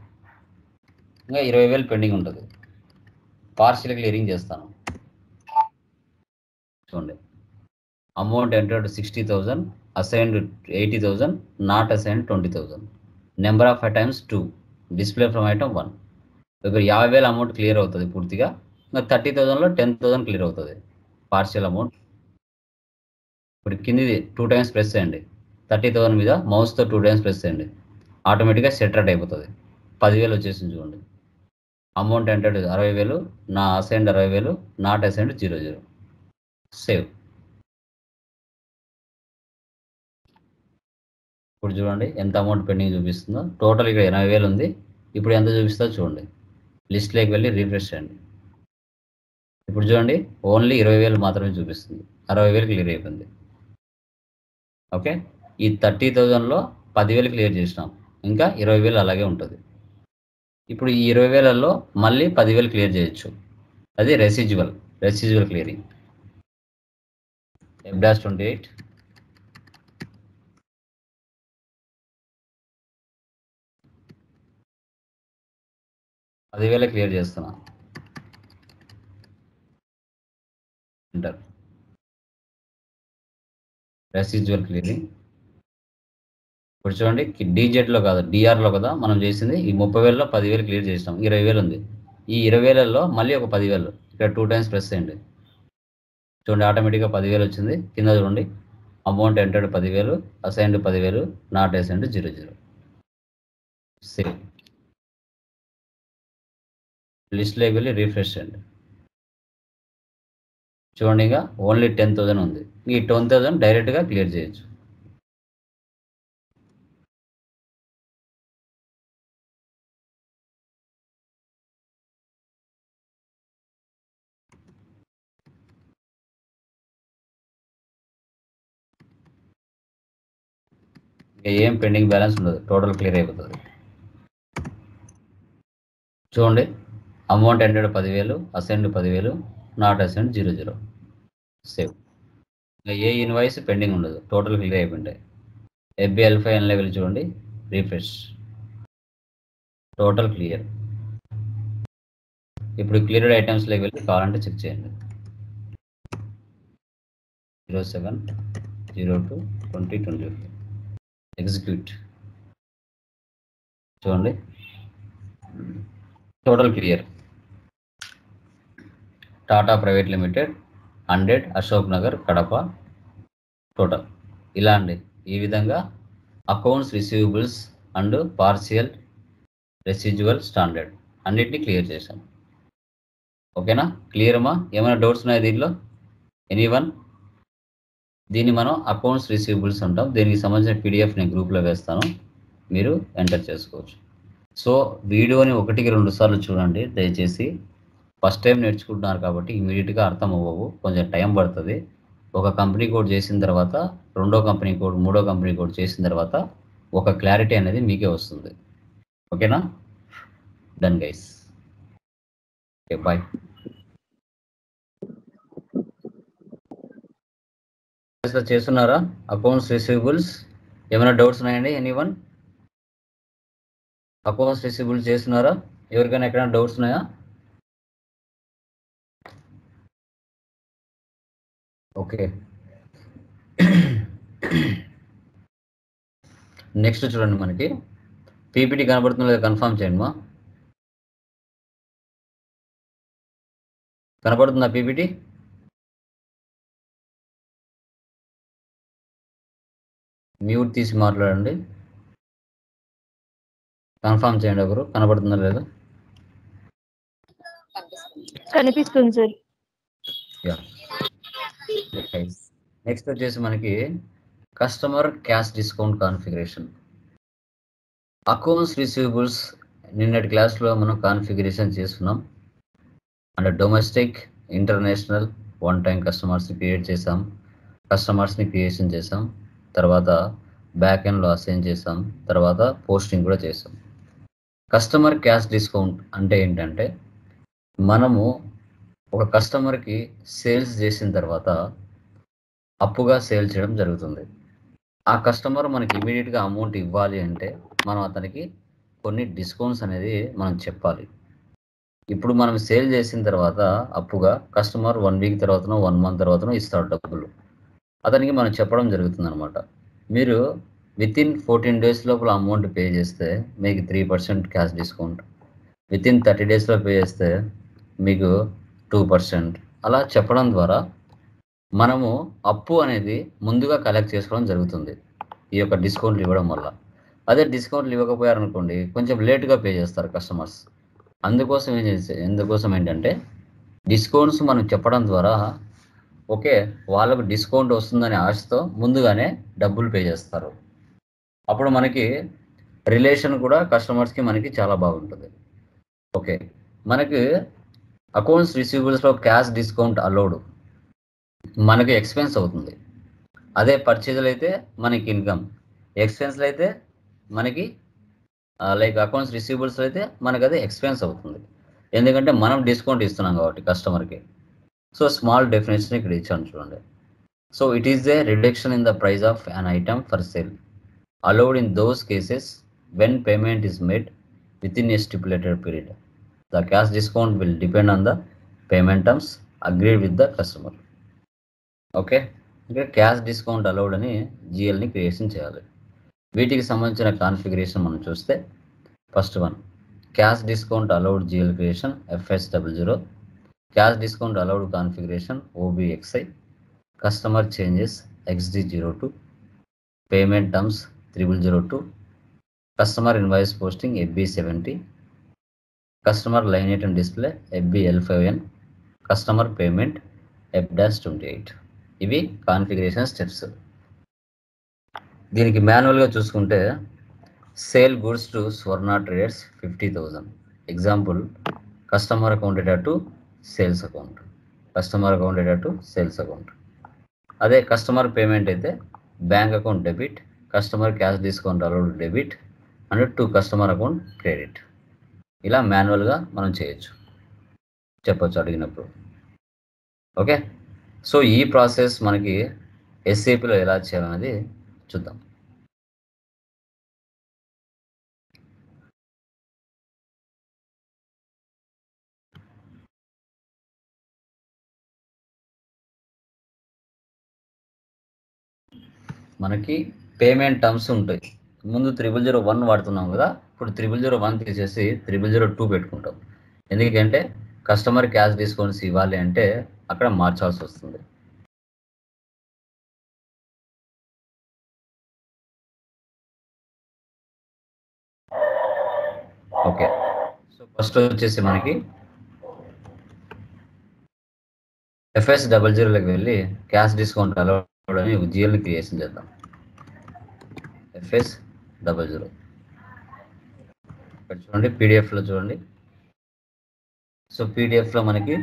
ఇంకా 20,000 పెండింగ్ ఉంటుంది. పార్షియల్ క్లియరింగ్ చేస్తాను. చూడండి, amount entered 60,000, assigned 80,000, not assigned 20,000, number of items 2, display from item 1. ఇక్కడ 50,000 అమౌంట్ క్లియర్ అవుతుంది పూర్తిగా, ఇంకా 30,000లో 10,000 క్లియర్ అవుతుంది పార్షియల్ అమౌంట్. ఇప్పుడు కిందిది 2 టైమ్స్ ప్రెస్ చేయండి, 30,000 మీద మౌస్తో 2 టైమ్స్ ప్రెస్ చేయండి, ఆటోమేటిక్గా సెటరేట్ అయిపోతుంది. 10,000 వచ్చేసింది చూడండి. అమౌంట్ ఎంటర్డ్ 60,000, నా అసైన్డ్ 60,000, నాట్ అసైన్డ్ 00. సేవ్. ఇప్పుడు చూడండి ఎంత అమౌంట్ పెండింగ్ చూపిస్తుందో. టోటల్ ఇక్కడ 80,000 ఉంది. ఇప్పుడు ఎంత చూపిస్తుందో చూడండి. లిస్ట్లోకి వెళ్ళి రిఫ్రెష్ చేయండి. ఇప్పుడు చూడండి ఓన్లీ 20,000 మాత్రమే చూపిస్తుంది, 60,000 క్లియర్ అయిపోయింది. ఓకే, ఈ 30,000లో 10,000 క్లియర్ చేసినాం, ఇంకా 20,000 అలాగే ఉంటుంది. ఇప్పుడు ఈ 20,000లో మళ్ళీ 10,000 క్లియర్ చేయొచ్చు, అది రెసిడ్యువల్ క్లియరింగ్. f-28 10,000 క్లియర్ చేస్తున్నా. ఎంటర్. Residual clearing. ఇప్పుడు చూడండి డీజెట్లో కాదు డిఆర్లో కదా మనం చేసింది. ఈ 30,000లో 10,000 క్లియర్ చేసినాం, 20,000 ఉంది. ఈ 20,000లో మళ్ళీ ఒక 10,000 ఇక్కడ 2 టైమ్స్ ప్రెస్ చేయండి. చూడండి ఆటోమేటిక్గా 10,000 వచ్చింది. కింద చూడండి amount entered 10,000, assigned 10,000, not assigned 00. Save. లిస్ట్లోకి వెళ్ళి రిఫ్రెష్ చేయండి. చూడండి ఇంకా ఓన్లీ 10,000 ఉంది. ఈ 10,000 డైరెక్ట్గా క్లియర్ చేయొచ్చు. ఇంకా ఏం పెండింగ్ బ్యాలెన్స్ ఉండదు, టోటల్ క్లియర్ అయిపోతుంది. చూడండి amount entered 10,000, assigned 10,000, not assigned 00. Save. ఇంకా ఏ ఇన్వాయిస్ పెండింగ్ ఉండదు, టోటల్ క్లియర్ అయిపోయింటాయి. FBL5 లెవెల్ చూడండి, రిఫ్రెష్, టోటల్ క్లియర్. ఇప్పుడు క్లియర్డ్ ఐటమ్స్లోకి వెళ్ళి కావాలంటే చెక్ చేయండి. 07/02/2025 ఎగ్జిక్యూట్. చూడండి total clear. Tata private limited 100 Ashok Nagar Kadapa total. ఇలా అండి, ఈ విధంగా accounts receivables and partial residual standard అన్నిటినీ క్లియర్ చేశాం. ఓకేనా, క్లియర్ అమ్మా? ఏమైనా డౌట్స్ ఉన్నాయా దీనిలో? ఎనీవన్? దీన్ని మనం అకౌంట్స్ రిసీవబుల్స్ అంటాం. దీనికి సంబంధించిన పీడిఎఫ్ నేను గ్రూప్లో వేస్తాను, మీరు ఎంటర్ చేసుకోవచ్చు. సో వీడియోని 1-2 సార్లు చూడండి దయచేసి. ఫస్ట్ టైం నేర్చుకుంటున్నారు కాబట్టి ఇమీడియట్గా అర్థం అవ్వవు, కొంచెం టైం పడుతుంది. ఒక కంపెనీ కోడ్ చేసిన తర్వాత రెండో కంపెనీ కోడ్, మూడో కంపెనీ కోడ్ చేసిన తర్వాత ఒక క్లారిటీ అనేది మీకే వస్తుంది. ఓకేనా? Done guys. Okay, bye. చేస్తున్నారా అకౌంట్స్ రిసీవబుల్స్? ఏమైనా డౌట్స్ ఉన్నాయండి? ఎనీవన్? అకౌంట్స్ రిసీవబుల్స్ చేస్తున్నారా? ఎవరికైనా ఎక్కడైనా డౌట్స్ ఉన్నాయా? ఓకే, నెక్స్ట్ చూడండి, మనకి పీపీటీ కనబడుతుందో లేదా కన్ఫర్మ్ చేయండి మా. కనబడుతుందా పీపీటీ? మ్యూట్ తీసి మాట్లాడండి, కన్ఫర్మ్ చేయండి ఒకరు. కనబడుతుందా లేదా? కనిపిస్తుంది సార్. నెక్స్ట్ వచ్చేసి మనకి customer cash discount configuration. Accounts receivables నిన్నటి క్లాస్లో మనం కాన్ఫిగరేషన్ చేస్తున్నాం. అంటే డొమెస్టిక్, ఇంటర్నేషనల్, వన్ టైం కస్టమర్స్ని క్రియేట్ చేసాం, కస్టమర్స్ని క్రియేషన్ చేసాం, తర్వాత బ్యాక్ ఎండ్లో అసైన్ చేసాం, తర్వాత పోస్టింగ్ కూడా చేసాం. కస్టమర్ క్యాష్ డిస్కౌంట్ అంటే ఏంటంటే మనము ఒక కస్టమర్కి సేల్స్ చేసిన తర్వాత అప్పుగా సేల్ చేయడం జరుగుతుంది. ఆ కస్టమర్ మనకి ఇమీడియట్గా అమౌంట్ ఇవ్వాలి అంటే మనం అతనికి కొన్ని డిస్కౌంట్స్ అనేది మనం చెప్పాలి. ఇప్పుడు మనం సేల్ చేసిన తర్వాత అప్పుగా కస్టమర్ 1 వీక్ తర్వాతనో 1 మంత్ తర్వాతనో ఇస్తాడు డబ్బులు. అతనికి మనం చెప్పడం జరుగుతుంది అనమాట. మీరు వితిన్ 14 డేస్ లోపల అమౌంట్ పే చేస్తే మీకు 3% క్యాష్ డిస్కౌంట్, వితిన్ 30 డేస్లో పే చేస్తే మీకు 2%. అలా చెప్పడం ద్వారా మనము అప్పు అనేది ముందుగా కలెక్ట్ చేసుకోవడం జరుగుతుంది ఈ యొక్క డిస్కౌంట్లు ఇవ్వడం వల్ల. అదే డిస్కౌంట్లు ఇవ్వకపోయారనుకోండి కొంచెం లేట్గా పే చేస్తారు కస్టమర్స్. ఎందుకోసం ఏంటంటే డిస్కౌంట్స్ మనం చెప్పడం ద్వారా ఓకే వాళ్ళకు డిస్కౌంట్ వస్తుందనే ఆశతో ముందుగానే డబ్బులు పే చేస్తారు. అప్పుడు మనకి రిలేషన్ కూడా కస్టమర్స్కి మనకి చాలా బాగుంటుంది. ఓకే, మనకి అకౌంట్స్ రిసీవబుల్స్లో క్యాష్ డిస్కౌంట్ అలౌడ్, మనకి ఎక్స్పెన్స్ అవుతుంది. అదే పర్చేజులు అయితే మనకి ఇన్కమ్, ఎక్స్పెన్స్లు అయితే మనకి లైక్ అకౌంట్స్ రిసీవబుల్స్ అయితే మనకు అది ఎక్స్పెన్స్ అవుతుంది. ఎందుకంటే మనం డిస్కౌంట్ ఇస్తున్నాం కాబట్టి కస్టమర్కి. సో స్మాల్ డెఫినేషన్ ఇక్కడ ఇచ్చాను చూడండి. So it is a reduction in the price of an item for sale allowed in those cases when payment is made within a stipulated period. The cash discount will depend on the payment terms agreed with the customer. Okay, ఇక్కడ cash discount allowed అని జిఎల్ని creation చేయాలి. వీటికి సంబంధించిన configuration మనం చూస్తే first one cash discount allowed GL creation FS00, cash discount allowed configuration OBXI, customer changes XD02, payment terms 3002, customer invoice posting FB70, customer line item display FBL5N, customer payment F-28. ఇవి configuration steps. దీనికి మాన్యువల్గా చూసుకుంటే sale goods to Swarna traders 50,000. Example customer account data to sales account, customer account data to sales account. అదే customer payment అయితే bank account debit, customer cash discount allowed debit and to customer account credit. ఇలా మాన్యువల్గా మనం చెప్పొచ్చు అడిగినప్పుడు. Okay, so ఈ process మనకి SAPలో ఎలా చేయాలనేది చూద్దాం. మనకి పేమెంట్ టర్మ్స్ ఉంటాయి. ముందు 3001 వాడుతున్నాం కదా, ఇప్పుడు 3001 తీసేసి 3002 పెట్టుకుంటాం. ఎందుకంటే కస్టమర్ క్యాష్ డిస్కౌంట్స్ ఇవ్వాలి అంటే అక్కడ మార్చాల్సి వస్తుంది. ఓకే, సో ఫస్ట్ వచ్చేసి మనకి FS00లోకి వెళ్ళి క్యాష్ డిస్కౌంట్ అలౌడ్ అని జిఎల్ని క్రియేషన్ చేద్దాం. FS00 ఇక్కడ చూడండి, పీడిఎఫ్లో చూడండి. సో పీడిఎఫ్లో మనకి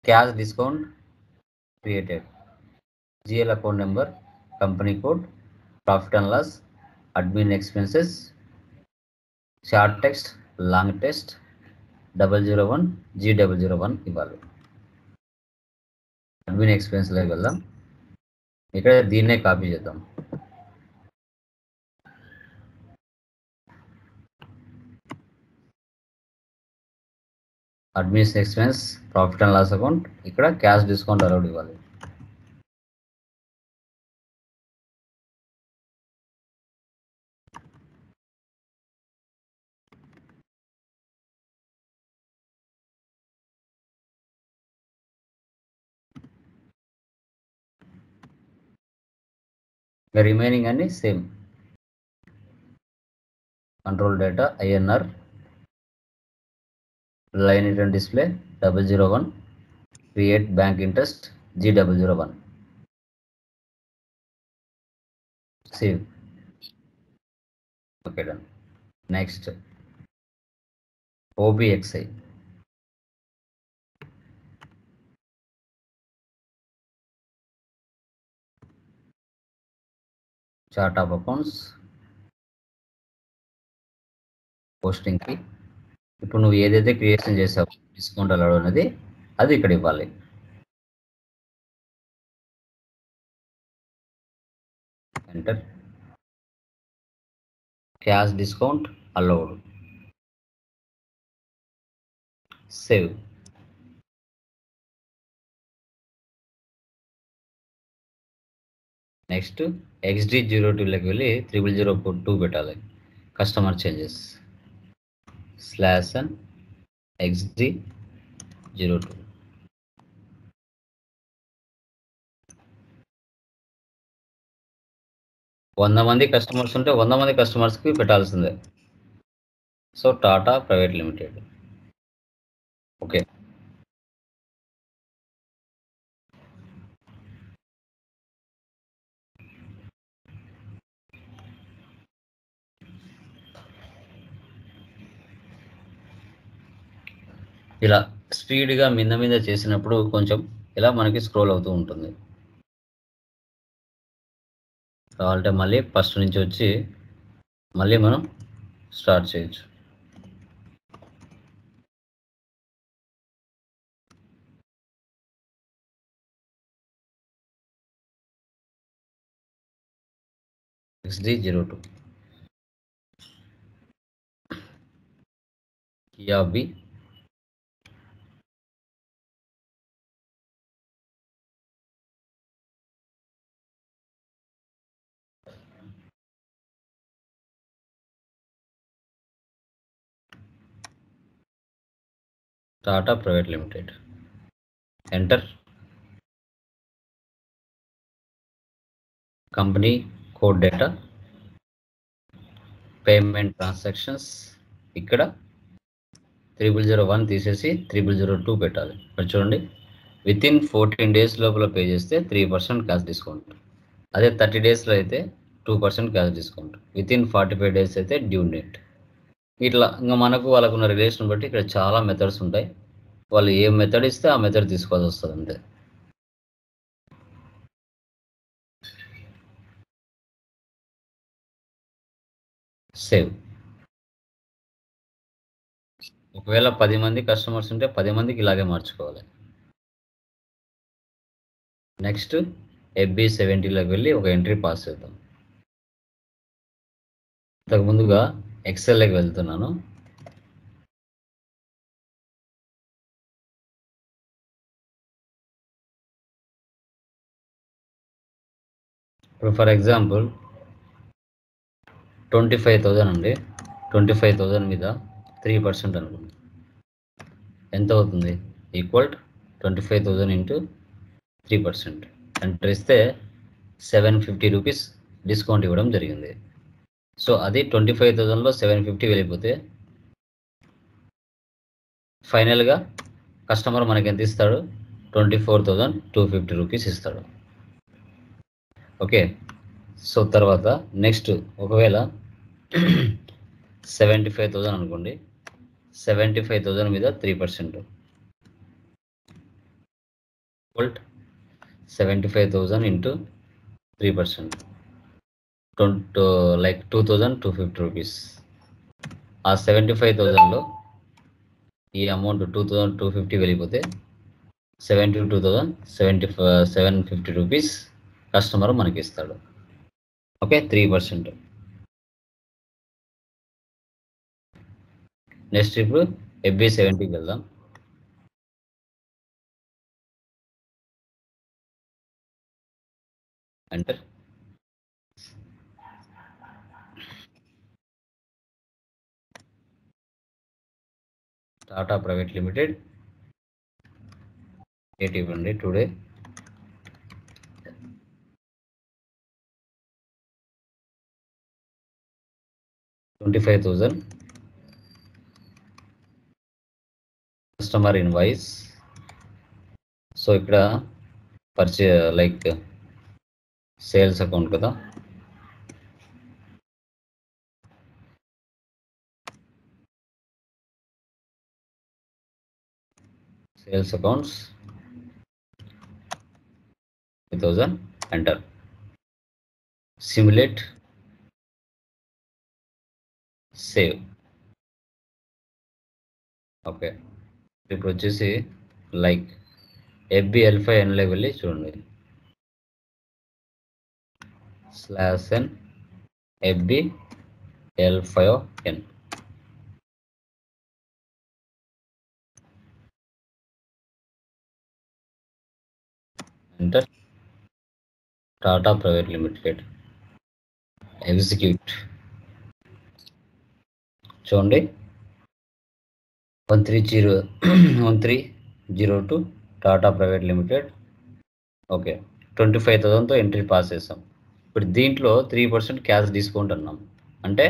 cash discount created, GL account number, company code, profit and loss, admin expenses, short text, long text, 001 G001 ఇవ్వాలి. అడ్మిన్ ఎక్స్పెన్స్లోకి వెళ్దాం. ఇక్కడ దీన్నే కాపీ చేద్దాం. Admin expense, profit and loss account, ఇక్కడ క్యాష్ డిస్కౌంట్ అలౌడ్ ఇవ్వాలి. రిమైనింగ్ అన్ని same. Control data INR, line item display 001, create bank interest G001, save. Okay, done. Next OBXI, chart of accounts, పోస్టింగ్కి. ఇప్పుడు నువ్వు ఏదైతే క్రియేషన్ చేసావు discount allowed అనేది అది ఇక్కడ ఇవ్వాలి. Enter. Cash discount allowed, save. Next XD02లోకి వెళ్ళి 0002 పెట్టాలి. Customer changes /n XD02. వంద మంది కస్టమర్స్ ఉంటే 100 మంది కస్టమర్స్కి పెట్టాల్సిందే. So Tata private limited. Okay, ఇలా స్పీడ్గా మీద చేసినప్పుడు కొంచెం ఇలా మనకి స్క్రోల్ అవుతూ ఉంటుంది. కావాలంటే మళ్ళీ ఫస్ట్ నుంచి వచ్చి మళ్ళీ మనం స్టార్ట్ చేయొచ్చు. XD02 Kia B, Tata private limited. Enter. Company code data, payment transactions ఇక్కడ 3001 తీసేసి 3002 పెట్టాలి. ఇక్కడ చూడండి, వితిన్ 14 days లోపల పే చేస్తే 3% క్యాష్ డిస్కౌంట్. అదే 30 daysలో అయితే 2% క్యాష్ డిస్కౌంట్. వితిన్ 45 days అయితే డ్యూ డేట్. ఇట్లా ఇంకా మనకు వాళ్ళకున్న రిలేషన్ బట్టి ఇక్కడ చాలా మెథడ్స్ ఉంటాయి. వాళ్ళు ఏ మెథడ్ ఇస్తే ఆ మెథడ్ తీసుకోవాల్సి వస్తుంది అంతే. సేవ్. ఒకవేళ 10 మంది కస్టమర్స్ ఉంటే 10 మందికి ఇలాగే మార్చుకోవాలి. నెక్స్ట్ FB70లోకి వెళ్ళి ఒక ఎంట్రీ పాస్ చేద్దాం. ఇంతకు ముందుగా ఎక్సెల్లోకి వెళ్తున్నాను. ఇప్పుడు ఫర్ ఎగ్జాంపుల్ 25,000 అండి. 25,000 మీద 3% అనుకోండి. ఎంత అవుతుంది? Equal 25,000 into 3%. ఎంటర్ ఇస్తే 750 రూపీస్ డిస్కౌంట్ ఇవ్వడం జరిగింది. సో అది 25,000లో 750 వెళ్ళిపోతే ఫైనల్గా కస్టమర్ మనకి ఎంత ఇస్తాడు? 24,250 రూపీస్ ఇస్తాడు. ఓకే, సో తర్వాత నెక్స్ట్ ఒకవేళ 75,000 అనుకోండి. 75,000 మీద 3%. 75,000 ఇంటూ 3%. 2,250 రూపీస్. ఆ 75,000లో ఈ అమౌంట్ 2,250 వెళ్ళిపోతే 750 రూపీస్ కస్టమర్ మనకి ఇస్తాడు. ఓకే, 3%. నెక్స్ట్ ఇప్పుడు FB70కి వెళ్దాం. Enter. Tata private limited, date ఇవ్వండి టుడే. $25,000 customer invoice. సో ఇక్కడ లైక్ సేల్స్ అకౌంట్ కదా, sales accounts 2000 enter. Simulate, save. Okay, ఇప్పుడు వచ్చేసి లైక్ FBL5Nలోకి వెళ్ళి చూడండి. /n FBL5N. Enter. Tata private limited. Execute. చూడండి 1302 టాటా ప్రైవేట్ లిమిటెడ్. ఓకే, 25,000తో ఎంట్రీ పాస్ చేసాం. ఇప్పుడు దీంట్లో 3% క్యాష్ డిస్కౌంట్ అన్నాం. అంటే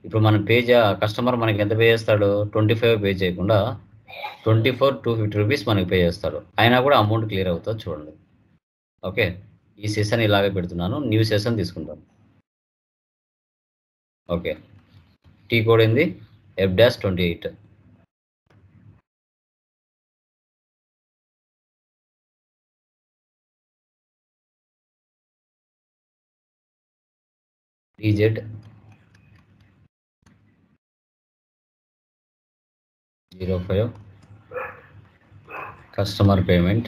ఇప్పుడు మనం కస్టమర్ మనకి ఎంత పే చేస్తాడు? 25 పే చేయకుండా 24,250 రూపీస్ మనకి పే చేస్తాడు. అయినా కూడా అమౌంట్ క్లియర్ అవుతుంది చూడండి. ఓకే, ఈ సెషన్ ఇలాగే పెడుతున్నాను. న్యూ సెషన్ తీసుకుంటాను. ఓకే, టీ కోడ్ ఏంది? F-28. DZ 05. Customer payment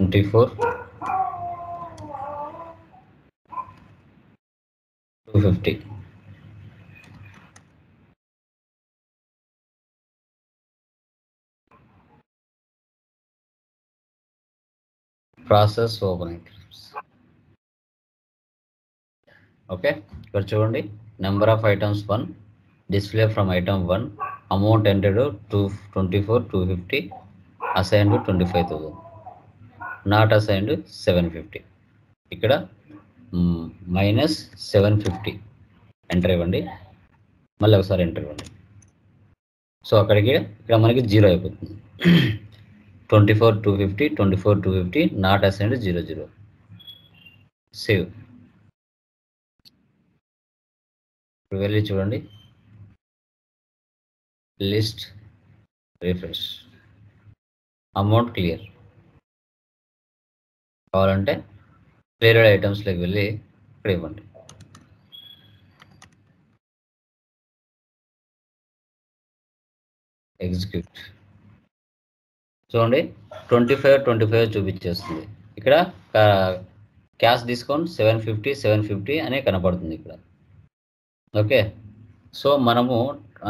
24,250. Process opening. Okay, ఇక్కడ చూడండి. Number of items 1, display from item 1, amount ఎంటెడ్ 24,250, assigned 25,000, not assigned 750. ఇక్కడ -750 ఎంటర్ ఇవ్వండి. మళ్ళీ ఒకసారి ఎంటర్ ఇవ్వండి. సో అక్కడికి ఇక్కడ మనకి 0 అయిపోతుంది. 24,250, 24,250, నాట్ అసైన్డ్ 00. సేవ్. ఇప్పుడు వెళ్ళి చూడండి. List, refresh. Amount clear. కావాలంటే క్లియర్డ్ ఐటమ్స్లోకి వెళ్ళి ఇక్కడ ఇవ్వండి. ఎగ్జిక్యూట్. చూడండి 25 చూపించేస్తుంది. ఇక్కడ క్యాష్ డిస్కౌంట్ 750 అనే కనపడుతుంది ఇక్కడ. ఓకే, సో మనము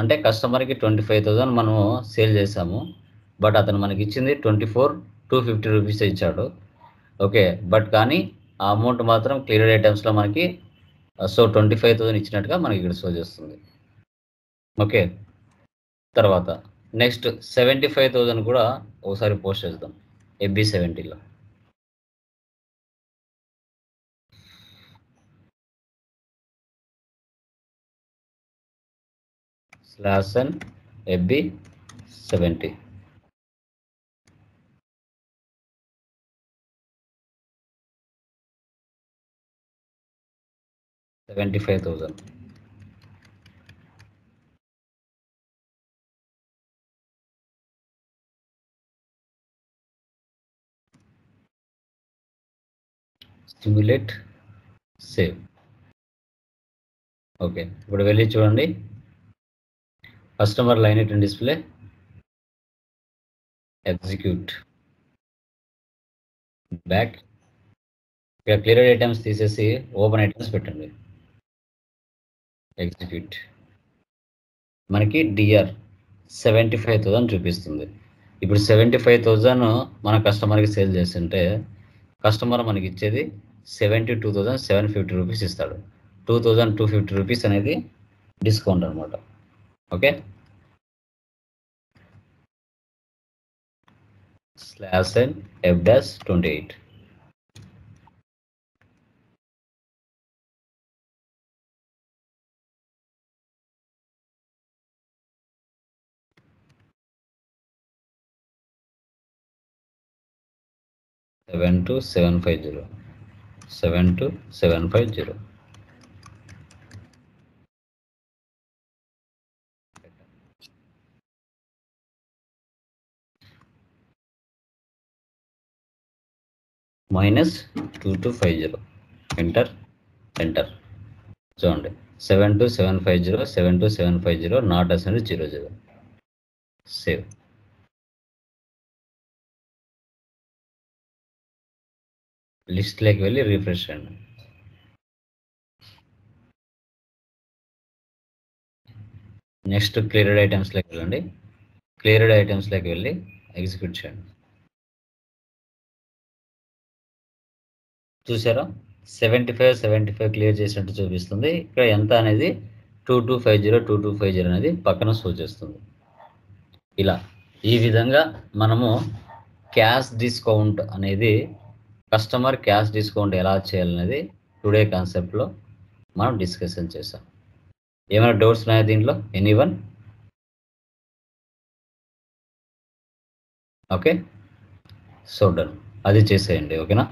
అంటే కస్టమర్కి 25,000 మనము సేల్ చేసాము. బట్ అతను మనకి ఇచ్చింది 24,250 రూపీస్ ఇచ్చాడు. ఓకే, బట్ కానీ ఆ అమౌంట్ మాత్రం క్లియర్ ఐటమ్స్లో మనకి 25,000 ఇచ్చినట్టుగా మనకి ఇక్కడ షో చేస్తుంది. ఓకే, తర్వాత నెక్స్ట్ 75,000 కూడా ఒకసారి పోస్ట్ చేద్దాం FB70లో. /n FB70. $75,000. Simulate, save. Okay, ఇప్పుడు వెళ్ళి చూడండి. Customer line in display, execute, back. ఇక్కడ క్లియర్ ఐటమ్స్ తీసేసి ఓపెన్ ఐటమ్స్ పెట్టండి. ఎగ్జిక్యూట్. మనకి DR 75,000 చూపిస్తుంది. ఇప్పుడు 75,000 మన కస్టమర్కి సేల్ చేస్తుంటే కస్టమర్ మనకి ఇచ్చేది 72,750 రూపీస్ ఇస్తాడు. 2,250 రూపీస్ అనేది డిస్కౌంట్ అనమాట. Okay, /n F-28. $72750. 72750. -2250 enter enter. చూడండి 72750 72750 నాట్ అసెండ్ 00. సేవ్. లిస్ట్లోకి వెళ్ళి రిఫ్రెష్ చేయండి. నెక్స్ట్ క్లియర్డ్ ఐటమ్స్లోకి వెళ్ళండి. క్లియర్డ్ ఐటమ్స్లోకి వెళ్ళి ఎగ్జిక్యూట్ చేయండి. చూసారా 75 క్లియర్ చేసినట్టు చూపిస్తుంది. ఇక్కడ ఎంత అనేది 2250 అనేది పక్కన షో చేస్తుంది. ఇలా ఈ విధంగా మనము క్యాష్ డిస్కౌంట్ అనేది కస్టమర్ క్యాష్ డిస్కౌంట్ ఎలా చేయాలనేది టుడే కాన్సెప్ట్లో మనం డిస్కషన్ చేసాం. ఏమైనా డౌట్స్ ఉన్నాయా దీంట్లో? ఎనీవన్? Okay, so done. అది చేసేయండి. ఓకేనా?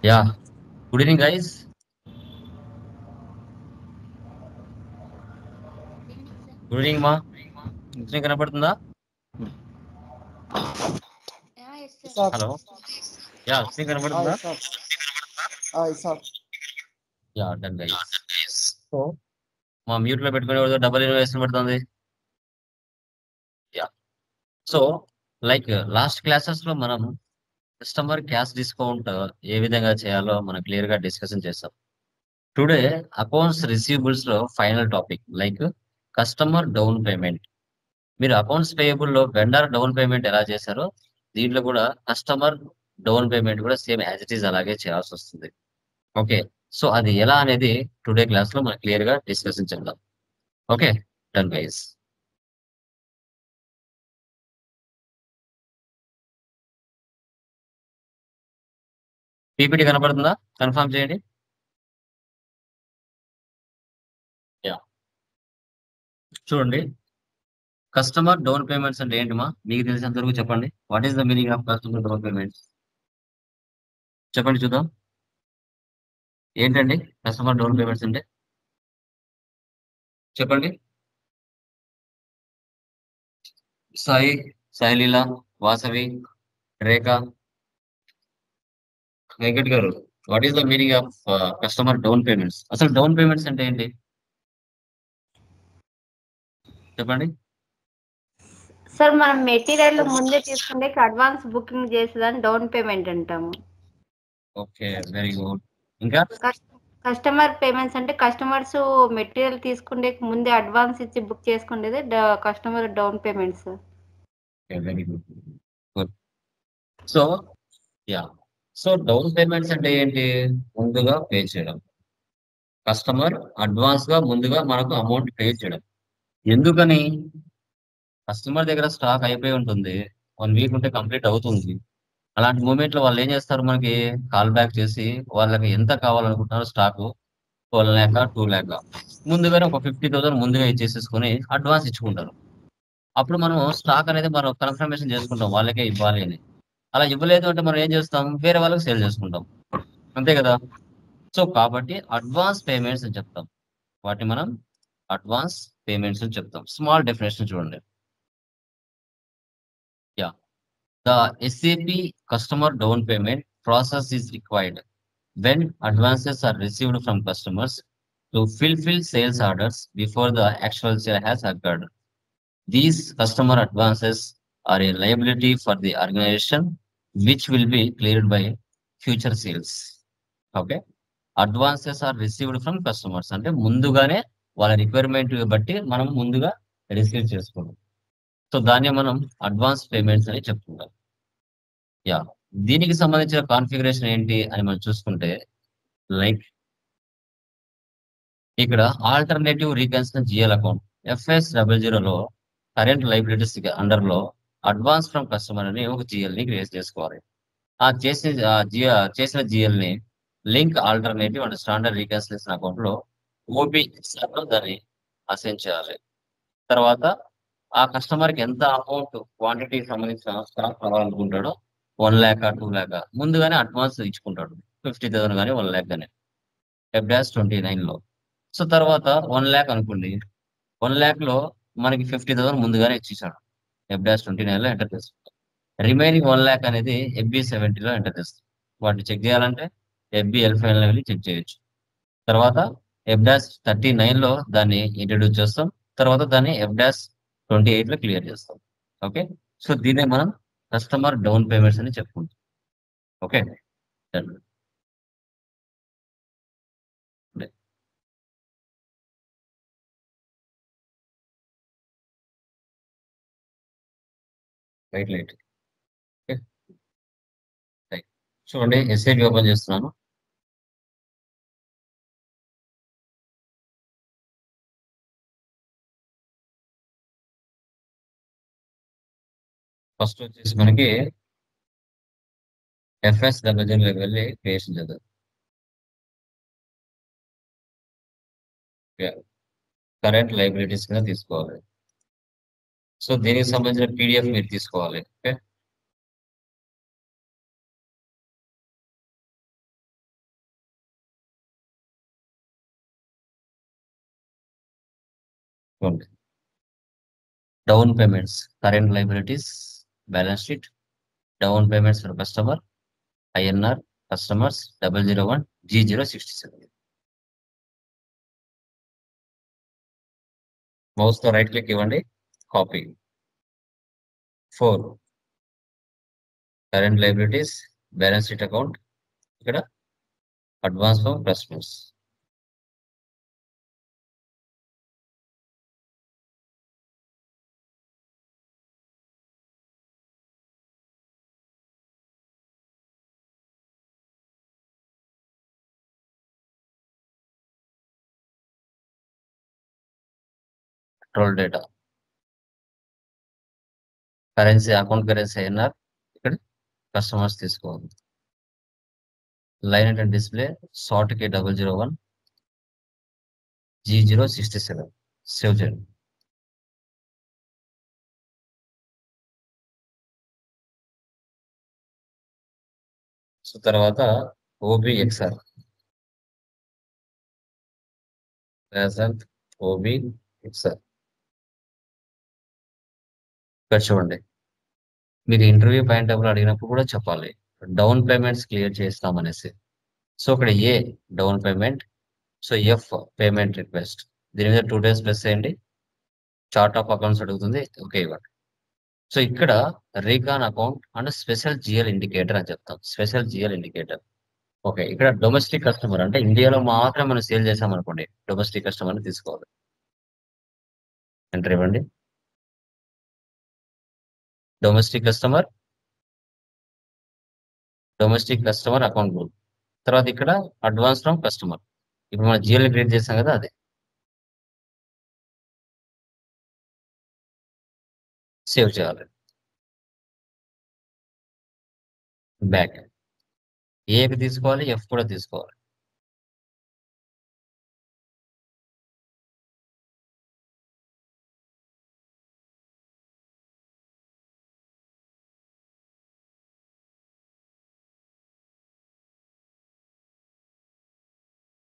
Yeah, good evening guys. Good evening మా. స్క్రీన్ కనపడుతుందా? హలో, యా, స్క్రీన్ కనపడుతుందా? Yeah, done guys. సో మా మ్యూట్లో పెట్టుకునే డబల్ ఇన్వెస్ట్ పడుతుంది. యా, సో లైక్ లాస్ట్ క్లాసెస్లో మనం కస్టమర్ క్యాష్ డిస్కౌంట్ ఏ విధంగా చేయాలో మనం క్లియర్గా డిస్కషన్ చేస్తాం. టుడే అకౌంట్స్ రిసీవబుల్స్లో final topic like customer down payment. మీరు అకౌంట్స్ పేయబుల్లో వెండర్ డౌన్ పేమెంట్ ఎలా చేశారో దీంట్లో కూడా కస్టమర్ డౌన్ పేమెంట్ కూడా సేమ్ యాజ్ ఇట్ ఈస్ అలాగే చేయాల్సి వస్తుంది. ఓకే, సో అది ఎలా అనేది టుడే క్లాస్లో మనం క్లియర్గా డిస్కషన్ చేద్దాం. Okay, done guys. పీపీటీ కనపడుతుందా? కన్ఫర్మ్ చేయండి. యా, చూడండి కస్టమర్ డౌన్ పేమెంట్స్ అంటే ఏంటిమా? మీకు తెలిసినంత వరకు చెప్పండి. What is the meaning of customer down payments? చెప్పండి చూద్దాం. ఏంటండి కస్టమర్ డౌన్ పేమెంట్స్ అంటే? చెప్పండి. సాయి, సాయిలీల, వాసవి, రేఖ, వెంకట్ గారు, what is the meaning of customer down payments? అసలు డౌన్ పేమెంట్స్ అంటే ఏంటి చెప్పండి. సార్ మనం మెటీరియల్ ముందే తీసుకుంటే అడ్వాన్స్ బుకింగ్ చేసేదాన్ని డౌన్ పేమెంట్ అంటాము. Okay, very good. ఇంకా కస్టమర్ పేమెంట్స్ అంటే కస్టమర్స్ మెటీరియల్ తీసుకుంటే ముందే అడ్వాన్స్ ఇచ్చి బుక్ చేసుకునేది customer down payments. Very good. So yeah, so down payments అంటే ఏంటి? ముందుగా పే చేయడం. కస్టమర్ అడ్వాన్స్ గా ముందుగా మనకు అమౌంట్ పే చేయడం. ఎందుకని? కస్టమర్ దగ్గర స్టాక్ అయిపోయి ఉంటుంది, 1 వీక్ ఉంటే కంప్లీట్ అవుతుంది. అలాంటి మూమెంట్ లో వాళ్ళు ఏం చేస్తారు, మనకి కాల్ బ్యాక్ చేసి వాళ్ళకి ఎంత కావాలనుకుంటున్నారో స్టాక్ 12 lakh 2 lakh ముందుగానే ఒక 50,000 ముందుగా ఇచ్చేసేసుకుని అడ్వాన్స్ ఇచ్చుకుంటారు. అప్పుడు మనం స్టాక్ అనేది మనం కన్ఫర్మేషన్ చేసుకుంటాం వాళ్ళకే ఇవ్వాలి అని. అలా ఇవ్వలేదు అంటే మనం ఏం చేస్తాం, వేరే వాళ్ళకి సేల్ చేసుకుంటాం, అంతే కదా. సో కాబట్టి అడ్వాన్స్ పేమెంట్స్ అని చెప్తాం. వాటిని మనం అడ్వాన్స్ పేమెంట్స్ అని చెప్తాం. స్మాల్ డెఫినేషన్ చూడండి. Yeah, the SAP customer down payment process is required when advances are received from customers to fulfill sales orders before the actual sale has occurred. These customer advances are a liability for the organization which will be cleared by future sales. Okay, advances are received from customers అంటే ముందుగానే వాళ్ళ requirement బట్టి మనం ముందుగా receive చేసుకుంటాం. So దాన్ని మనం advance payments అని చెప్పుకుంటాం. యా, దీనికి సంబంధించిన కాన్ఫిగరేషన్ ఏంటి అని మనం చూసుకుంటే లైక్ ఇక్కడ ఆల్టర్నేటివ్ రీకన్సిడర్ జిఎల్ అకౌంట్ FS00లో కరెంట్ లైబిలిటీస్ అండర్ లో అడ్వాన్స్ ఫ్రమ్ కస్టమర్ అని ఒక జిఎల్ ని క్రియేట్ చేసుకోవాలి. ఆ చేసిన జిఎల్ ని link alternative and standard reconciliation account లో ఓపీ దాన్ని అసైన్ చేయాలి. తర్వాత ఆ కస్టమర్ కి ఎంత అమౌంట్ క్వాంటిటీకి సంబంధించిన స్టాక్ కావాలనుకుంటాడో 1 lakh 2 lakh ముందుగానే అడ్వాన్స్ ఇచ్చుకుంటాడు. 50,000 కానీ 1 lakh కానీ F-29 లో. సో తర్వాత 1 lakh అనుకోండి, 1 lakh లో మనకి 50,000 ముందుగానే ఇచ్చేసాడు. F-29 లో ఎంటర్ చేసుకుంటాం. రిమైనింగ్ 1 lakh అనేది FB70లో ఎంటర్ చేస్తాం. వాటిని చెక్ చేయాలంటే FBL5 వెళ్ళి చెక్ చేయొచ్చు. తర్వాత F-39లో దాన్ని ఇంట్రడ్యూస్ చేస్తాం. తర్వాత దాన్ని F-28లో క్లియర్ చేస్తాం. ఓకే, సో దీన్నే మనం కస్టమర్ డౌన్ పేమెంట్స్ అని చెప్పుకుంటాం. Okay, right light. ఓకే, చూడండి ఎస్ఏబి ఓపెన్ చేస్తున్నాను. ఫస్ట్ వచ్చేసి మనకి FS00 వెళ్ళి క్రియేషన్ చేద్దాం. కరెంట్ లైబిలిటీస్ కింద తీసుకోవాలి. సో దీనికి సంబంధించిన PDF మీరు తీసుకోవాలి. Okay, down payments, current liabilities, balance sheet, down payments for customer, INR customers 001 G067. Mouse తో రైట్ క్లిక్ ఇవ్వండి, copy. 4 current liabilities, balance sheet account, ఇక్కడ advance from customers. Control data, currency account currency INR, ఇక్కడ customers తీసుకోవాలి. Line and display short కి 001 G067 save చేయండి. So తర్వాత OBXR OBXR ఇక్కడ చూడండి. మీరు ఇంటర్వ్యూ పాయింట్ ఆఫ్ అడిగినప్పుడు కూడా చెప్పాలి డౌన్ పేమెంట్స్ క్లియర్ చేస్తామనేసి. సో ఇక్కడ ఏ down payment, so F payment request, దీని మీద 2 days ప్రెస్ చేయండి. చార్ట్ ఆఫ్ అకౌంట్స్ అడుగుతుంది, ఓకే ఇవ్వండి. సో ఇక్కడ recon account and special GL indicator అని చెప్తాం. Special GL indicator. ఓకే, ఇక్కడ డొమెస్టిక్ కస్టమర్ అంటే ఇండియాలో మాత్రం మనం సేల్ చేసామనుకోండి, డొమెస్టిక్ కస్టమర్ని తీసుకోవాలి. ఎంటర్ ఇవ్వండి. Domestic customer account group. తర్వాత ఇక్కడ అడ్వాన్స్ ఫ్రమ్ కస్టమర్. ఇప్పుడు మనం GL క్రియేట్ చేసాం కదా, అదే సేవ్ చేయాలి. బ్యాక్ ఏకి తీసుకోవాలి, F కూడా తీసుకోవాలి.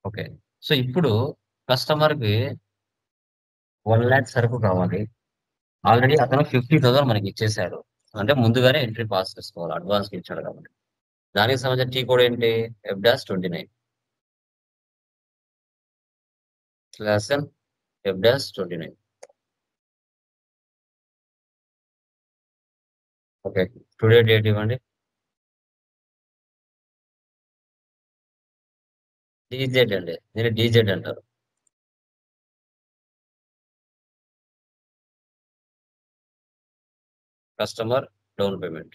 ఓకే, సో ఇప్పుడు కస్టమర్కి 1 lakh సరుకు కావాలి. ఆల్రెడీ అతను 50,000 మనకి ఇచ్చేసాడు, అంటే ముందుగానే ఎంట్రీ పాస్ చేసుకోవాలి, అడ్వాన్స్ ఇచ్చాడు కాబట్టి. దానికి సంబంధించిన టీ కోడ్ ఏంటి, F-29 F-29. Okay, today date ఇవ్వండి. DZ అండి, దీన్ని DZ అంటారు. Customer down payment.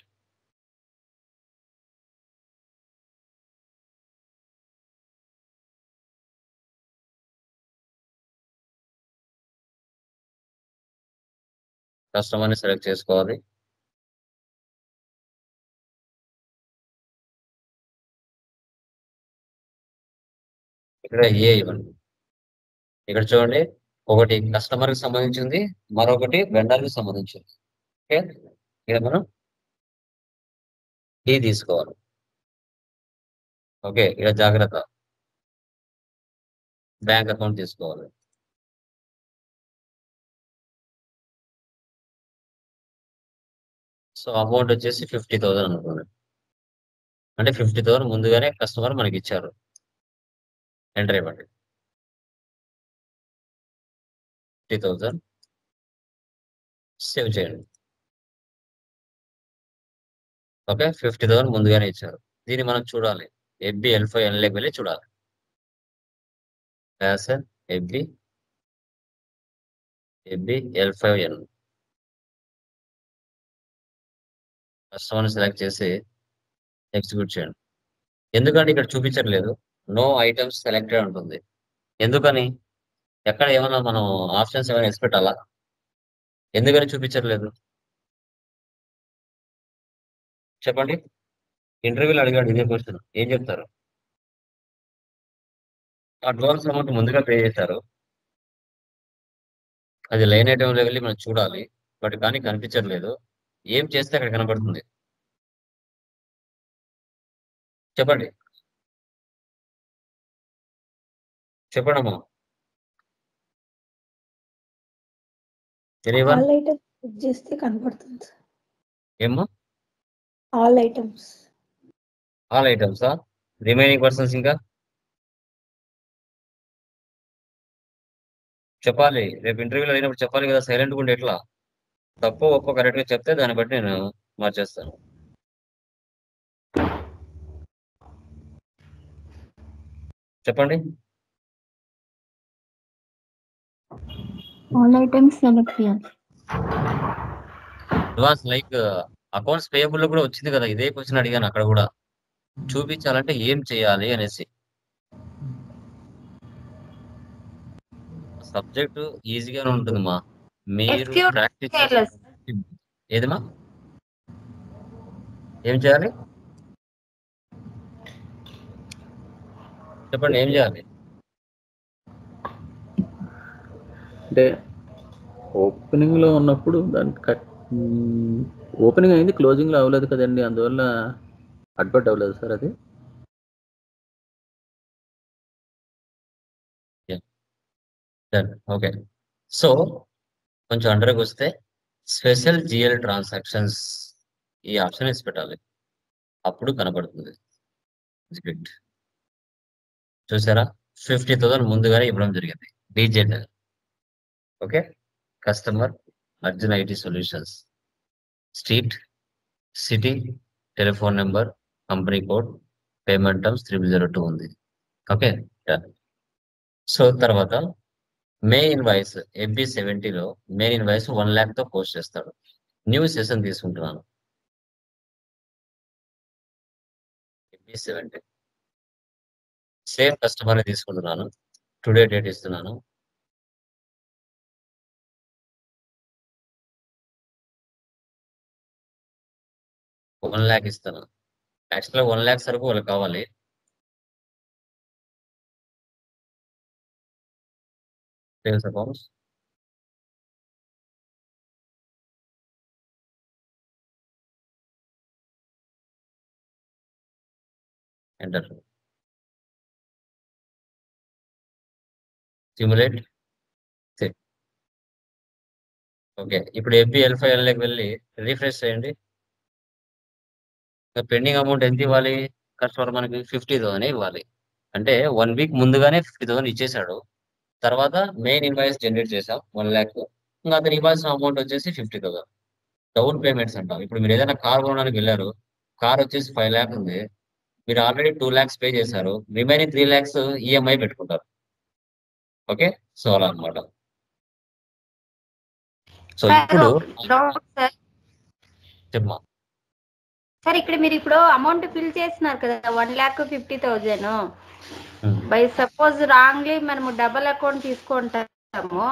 కస్టమర్ని సెలెక్ట్ చేసుకోవాలి. ఇక్కడ ఏ ఇవ్వండి. ఇక్కడ చూడండి, ఒకటి కస్టమర్ కి సంబంధించింది, మరొకటి వెండర్ కి సంబంధించింది. ఓకే, ఇక్కడ మనం డి తీసుకోవాలి. ఓకే, ఇక్కడ జాగ్రత్త, బ్యాంక్ అకౌంట్ తీసుకోవాలి. సో సో అమౌంట్ వచ్చేసి 50,000 అనుకోండి. అంటే 50,000 ముందుగానే కస్టమర్ మనకి ఇచ్చారు. ఎంటర్ ఇవ్వండి. 50,000 సేవ్ చేయండి. ఓకే, 50,000 ముందుగానే ఇచ్చారు. దీన్ని మనం చూడాలి. ఎఫ్బి L5Nలోకి వెళ్ళి చూడాలి. యాసన్ ఎఫ్బి L5N కస్టమర్ని సెలెక్ట్ చేసి ఎగ్జిక్యూట్ చేయండి. ఎందుకంటే ఇక్కడ చూపించట్లేదు, నో ఐటమ్స్ సెలెక్టెడ్ ఉంటుంది. ఎందుకని? ఎక్కడ ఏమన్నా మనం ఆప్షన్స్ ఏమైనా వేసి పెట్టాలా? ఎందుకని చూపించట్లేదు చెప్పండి. ఇంటర్వ్యూలో అడిగాడు ఇదే క్వశ్చన్, ఏం చెప్తారు? అడ్వాన్స్ అమౌంట్ ముందుగా పే చేశారు, అది లైన్ ఐటమ్ వెళ్ళి మనం చూడాలి, బట్ కానీ కనిపించట్లేదు. ఏం చేస్తే అక్కడ కనబడుతుంది చెప్పండి. చెప్పండమ్మా. తెలియవా? ఆల్ ఐటమ్స్ చెక్ చేస్తే కనపడుతుంది సార్. ఏమ్మా? All items. ఆల్ ఐటమ్సా? రిమైనింగ్ పర్సన్స్ ఇంకా చెప్పాలి. రేపు ఇంటర్వ్యూలో అయినప్పుడు చెప్పాలి కదా, సైలెంట్గా ఉండి ఎట్లా? తప్పు ఒప్పో కరెక్ట్గా చెప్తే దాన్ని బట్టి నేను మార్చేస్తాను. చెప్పండి. ఆల్ ఐటమ్స్ సెలెక్ట్ చేయాలి. అడ్వాన్స్ లైక్ అకౌంట్స్ పేయబుల్ లో కూడా వచ్చింది కదా, ఇదే క్వశ్చన్ అడిగాను అక్కడ కూడా. చూపించాలంటే ఏం చేయాలి అనేసి. సబ్జెక్ట్ ఈజీగానే ఉంటుందమ్మా, మీరు Execute ప్రాక్టీస్ చేయాలి. ఏదమ్మా? ఏం చేయాలి చెప్పండి, ఏం చేయాలి? అంటే ఓపెనింగ్లో ఉన్నప్పుడు దానికి ఓపెనింగ్ అయింది, క్లోజింగ్లో అవ్వలేదు కదండి, అందువల్ల అడ్వర్ట్ అవ్వలేదు సార్ అది. ఓకే, సో కొంచెం అండర్కి వస్తే స్పెషల్ జిఎల్ ట్రాన్సాక్షన్స్ ఈ ఆప్షన్ వేసి పెట్టాలి, అప్పుడు కనబడుతుంది. చూసారా, 50,000 ముందుగానే ఇవ్వడం జరిగింది. BZ. Okay, customer Arjun IT solutions, street, city, telephone number, company code, payment terms 3002 ఉంది. ఓకే, సో తర్వాత మే ఇన్వాయిస్ FB 70లో మే ఇన్వాయిస్ 1 lakh తో పోస్ట్ చేస్తాడు. న్యూ సెషన్ తీసుకుంటున్నాను. FB 70 సేమ్ కస్టమర్ తీసుకుంటున్నాను. టుడే డేట్ ఇస్తున్నాను. $1 lakh ఇస్తాను. యాక్చువల్గా 1 lakh సరుకు వాళ్ళకి కావాలి. Sales accounts, enter, simulate, save. Okay, ఇప్పుడు FB L5Nలోకి వెళ్ళి రీఫ్రెష్ చేయండి. పెండింగ్ అమౌంట్ ఎంత ఇవ్వాలి? కస్టమర్ మనకి 50,000 ఇవ్వాలి. అంటే 1 week ముందుగానే 50,000 ఇచ్చేసాడు. తర్వాత మెయిన్ ఇన్వాయిస్ జనరేట్ చేసాం 1 lakh. ఇంకా అతను ఇవ్వాల్సిన అమౌంట్ వచ్చేసి 50,000 డౌన్ పేమెంట్స్ అంటాం. ఇప్పుడు మీరు ఏదైనా కార్ కొనడానికి వెళ్ళారు, కార్ వచ్చేసి 5 lakh ఉంది, మీరు ఆల్రెడీ 2 lakhs పే చేశారు, రిమైనింగ్ 3 lakhs EMI పెట్టుకుంటారు. ఓకే, సో అలా అనమాట. సో ఇప్పుడు చెప్పమా. సార్ ఇక్కడ మీరు ఇప్పుడు అమౌంట్ ఫిల్ చేస్తున్నారు కదా 1,50,000. బై సపోజ్ రాంగ్లీ మనము డబుల్ అకౌంట్ తీసుకుంటాము,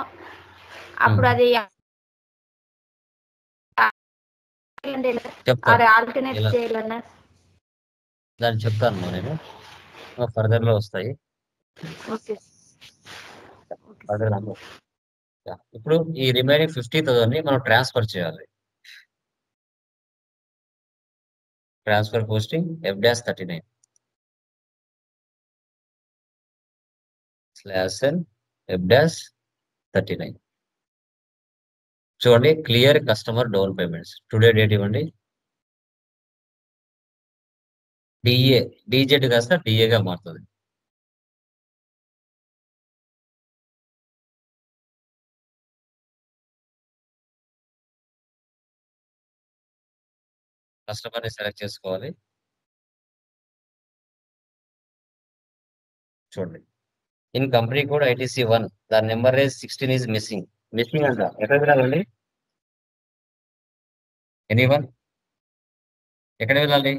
అప్పుడు అది ఆల్టర్నేట్ చేయాలన్నా దాన్ని చెప్తాను నేను, ఫర్దర్ లో వస్తాయి. ఇప్పుడు ఈ రిమైనింగ్ 50,000 మనం ట్రాన్స్ఫర్ చేయాలి. Transfer posting F-39 /F-39. చూడండి, clear customer down payments. Today date ఇవ్వండి, డిఏ డీజెడ్ కాస్త డిఏగా మారుతుంది. కస్టమర్ని సెలెక్ట్ చేసుకోవాలి. చూడండి, in company code ITC1 the number is 16 is missing. Missing అంట ఎక్కడ వెళ్ళాలండి? ఎనీవన్ ఎక్కడ వెళ్ళాలి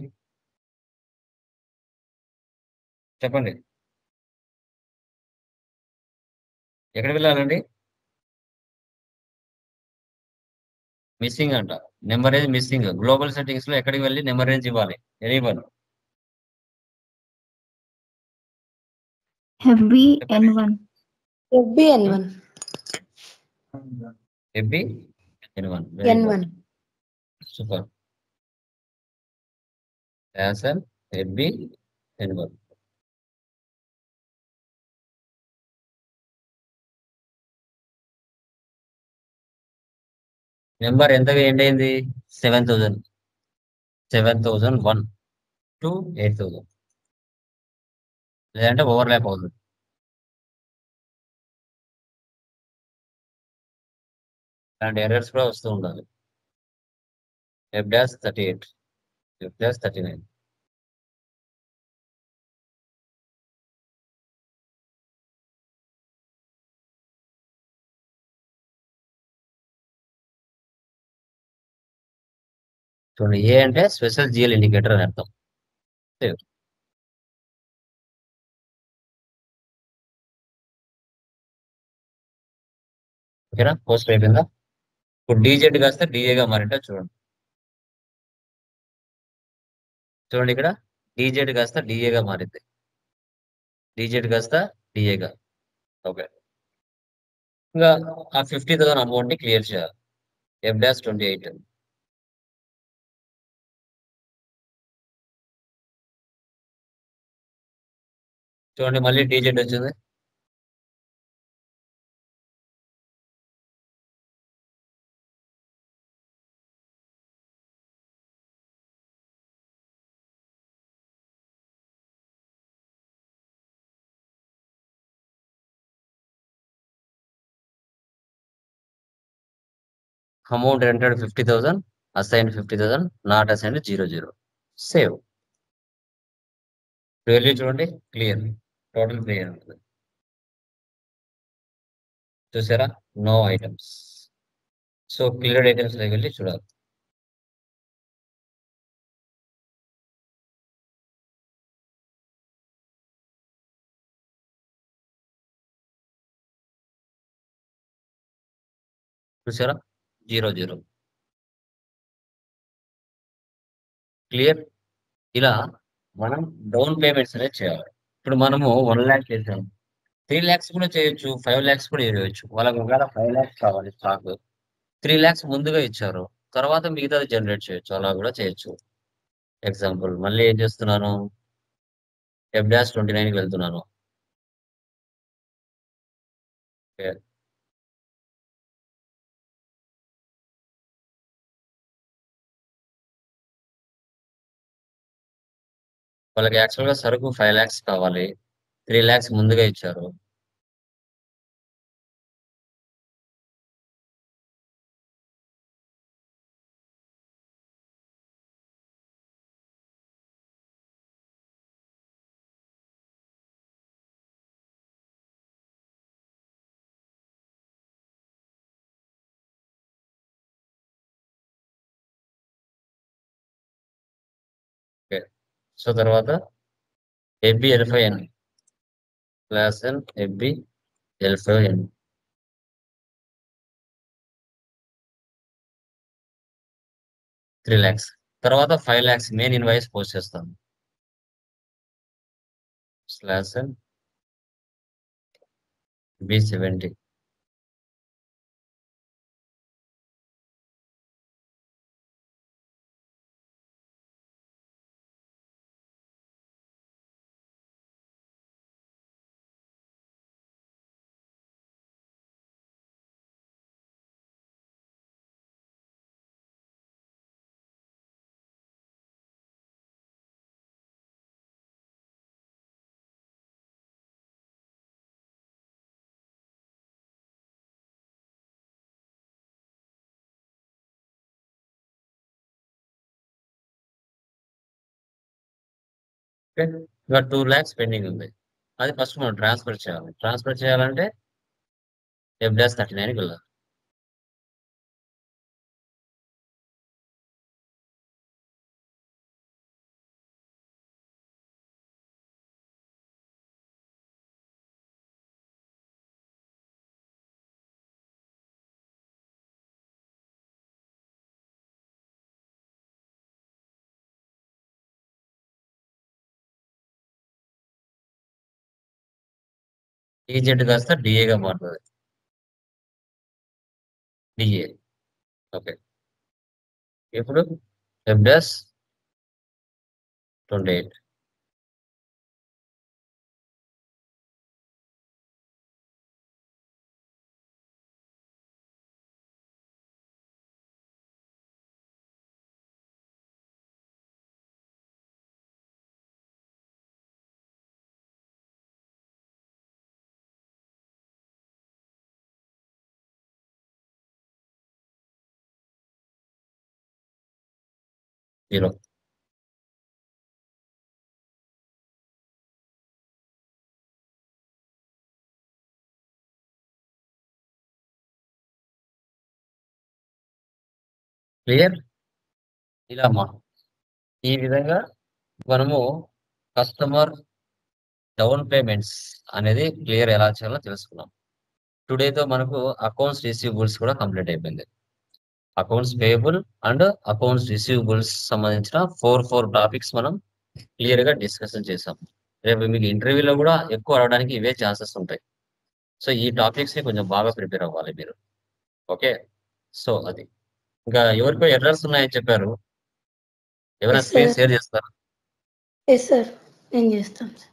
చెప్పండి, ఎక్కడ వెళ్ళాలండి? మిస్సింగ్ అంట, నెంబర్ ఏజ్ మిస్సింగ్. గ్లోబల్ సెట్టింగ్స్ లో ఎక్కడికి వెళ్ళి నెంబర్ రేంజ్ ఇవ్వాలి? Anyone FBN1. FBN1. FB N1 N1. Super. యాసన్ FB N1. నెంబర్ ఎంతగా ఎండ్ అయింది? 7,000. 7,001 to 8,000, లేదంటే ఓవర్లాప్ అవుతుంది. ఇలాంటి ఎర్రర్స్ కూడా వస్తూ ఉండాలి. F-38, F-39. చూడండి, ఏ అంటే స్పెషల్ జిఎల్ ఇండికేటర్ అని అర్థం. ఓకేనా? పోస్ట్ అయిపోయిందా? ఇప్పుడు డీజెడ్ కాస్త డిఏగా మారింటే చూడండి. చూడండి ఇక్కడ డీజెడ్ కాస్త డిఏగా మారింది. డీజెడ్ కాస్త డిఏగా. ఓకే, ఇంకా ఆ 50,000 అమౌంట్ ని క్లియర్ చేయాలి. F-28. చూడండి, మళ్ళీ డీజెడ్ వచ్చింది. Amount entered 50,000, assign 50,000, not assign 00. Save. వెళ్ళి చూడండి, క్లియర్, టోటల్ క్లియర్ ఉంటుంది. చూసారా? No items. So cleared items లోకి వెళ్ళి చూడాలి. చూసారా? 00. క్లియర్. ఇలా మనం డౌన్ పేమెంట్స్ అనేది చేయాలి. ఇప్పుడు మనము 1 lakh చేసాం, 3 lakhs కూడా చేయొచ్చు, 5 lakhs కూడా చేయొచ్చు. వాళ్ళకి ఒకవేళ 5 lakhs కావాలి స్టాక్, 3 lakhs ముందుగా ఇచ్చారు, తర్వాత మిగతాది జనరేట్ చేయొచ్చు, అలా కూడా చేయొచ్చు. ఎగ్జాంపుల్ మళ్ళీ ఏం చేస్తున్నాను, F-29కి వెళ్తున్నాను. Okay. వాళ్ళకి యాక్చువల్గా సరుకు 5 lakhs కావాలి, 3 lakhs ముందుగా ఇచ్చారు. ఓకే, సో తర్వాత FB-L5N class N FB-L5N. Three lakhs తర్వాత 5 lakhs మెయిన్ ఇన్వాయిస్ పోస్ట్ చేస్తాను. Slash N B70. ఓకే, ఇంకా 2 lakhs పెండింగ్ ఉంది. అది ఫస్ట్ మనం ట్రాన్స్ఫర్ చేయాలి. ట్రాన్స్ఫర్ చేయాలంటే F-39కి వెళ్ళాలి. ఈజెడ్ కాస్త డిఏగా మారుతుంది. డిఏ. ఓకే, ఇప్పుడు F-28. జీరో. క్లియర్? ఇలా ఈ విధంగా మనము కస్టమర్ డౌన్ పేమెంట్స్ అనేది క్లియర్ ఎలా చేయాలో తెలుసుకున్నాం. టుడేతో మనకు అకౌంట్స్ రిసీవబుల్స్ కూడా కంప్లీట్ అయిపోయింది. Accounts payable and accounts receivables సంబంధించిన 4 టాపిక్స్ మనం క్లియర్ గా డిస్కషన్ చేసాం. రేపు మీకు ఇంటర్వ్యూలో కూడా ఎక్కువ రావడానికి ఇవే ఛాన్సెస్ ఉంటాయి. సో ఈ టాపిక్స్ ని కొంచెం బాగా ప్రిపేర్ అవ్వాలి మీరు. ఓకే, సో అది. ఇంకా ఎవరికో ఎర్రర్స్ ఉన్నాయని చెప్పారు, ఎవరైనా Yes, స్క్రీన్ sir. షేర్ చేస్తారా? ఎస్ సార్, నేను చేస్తాను సార్.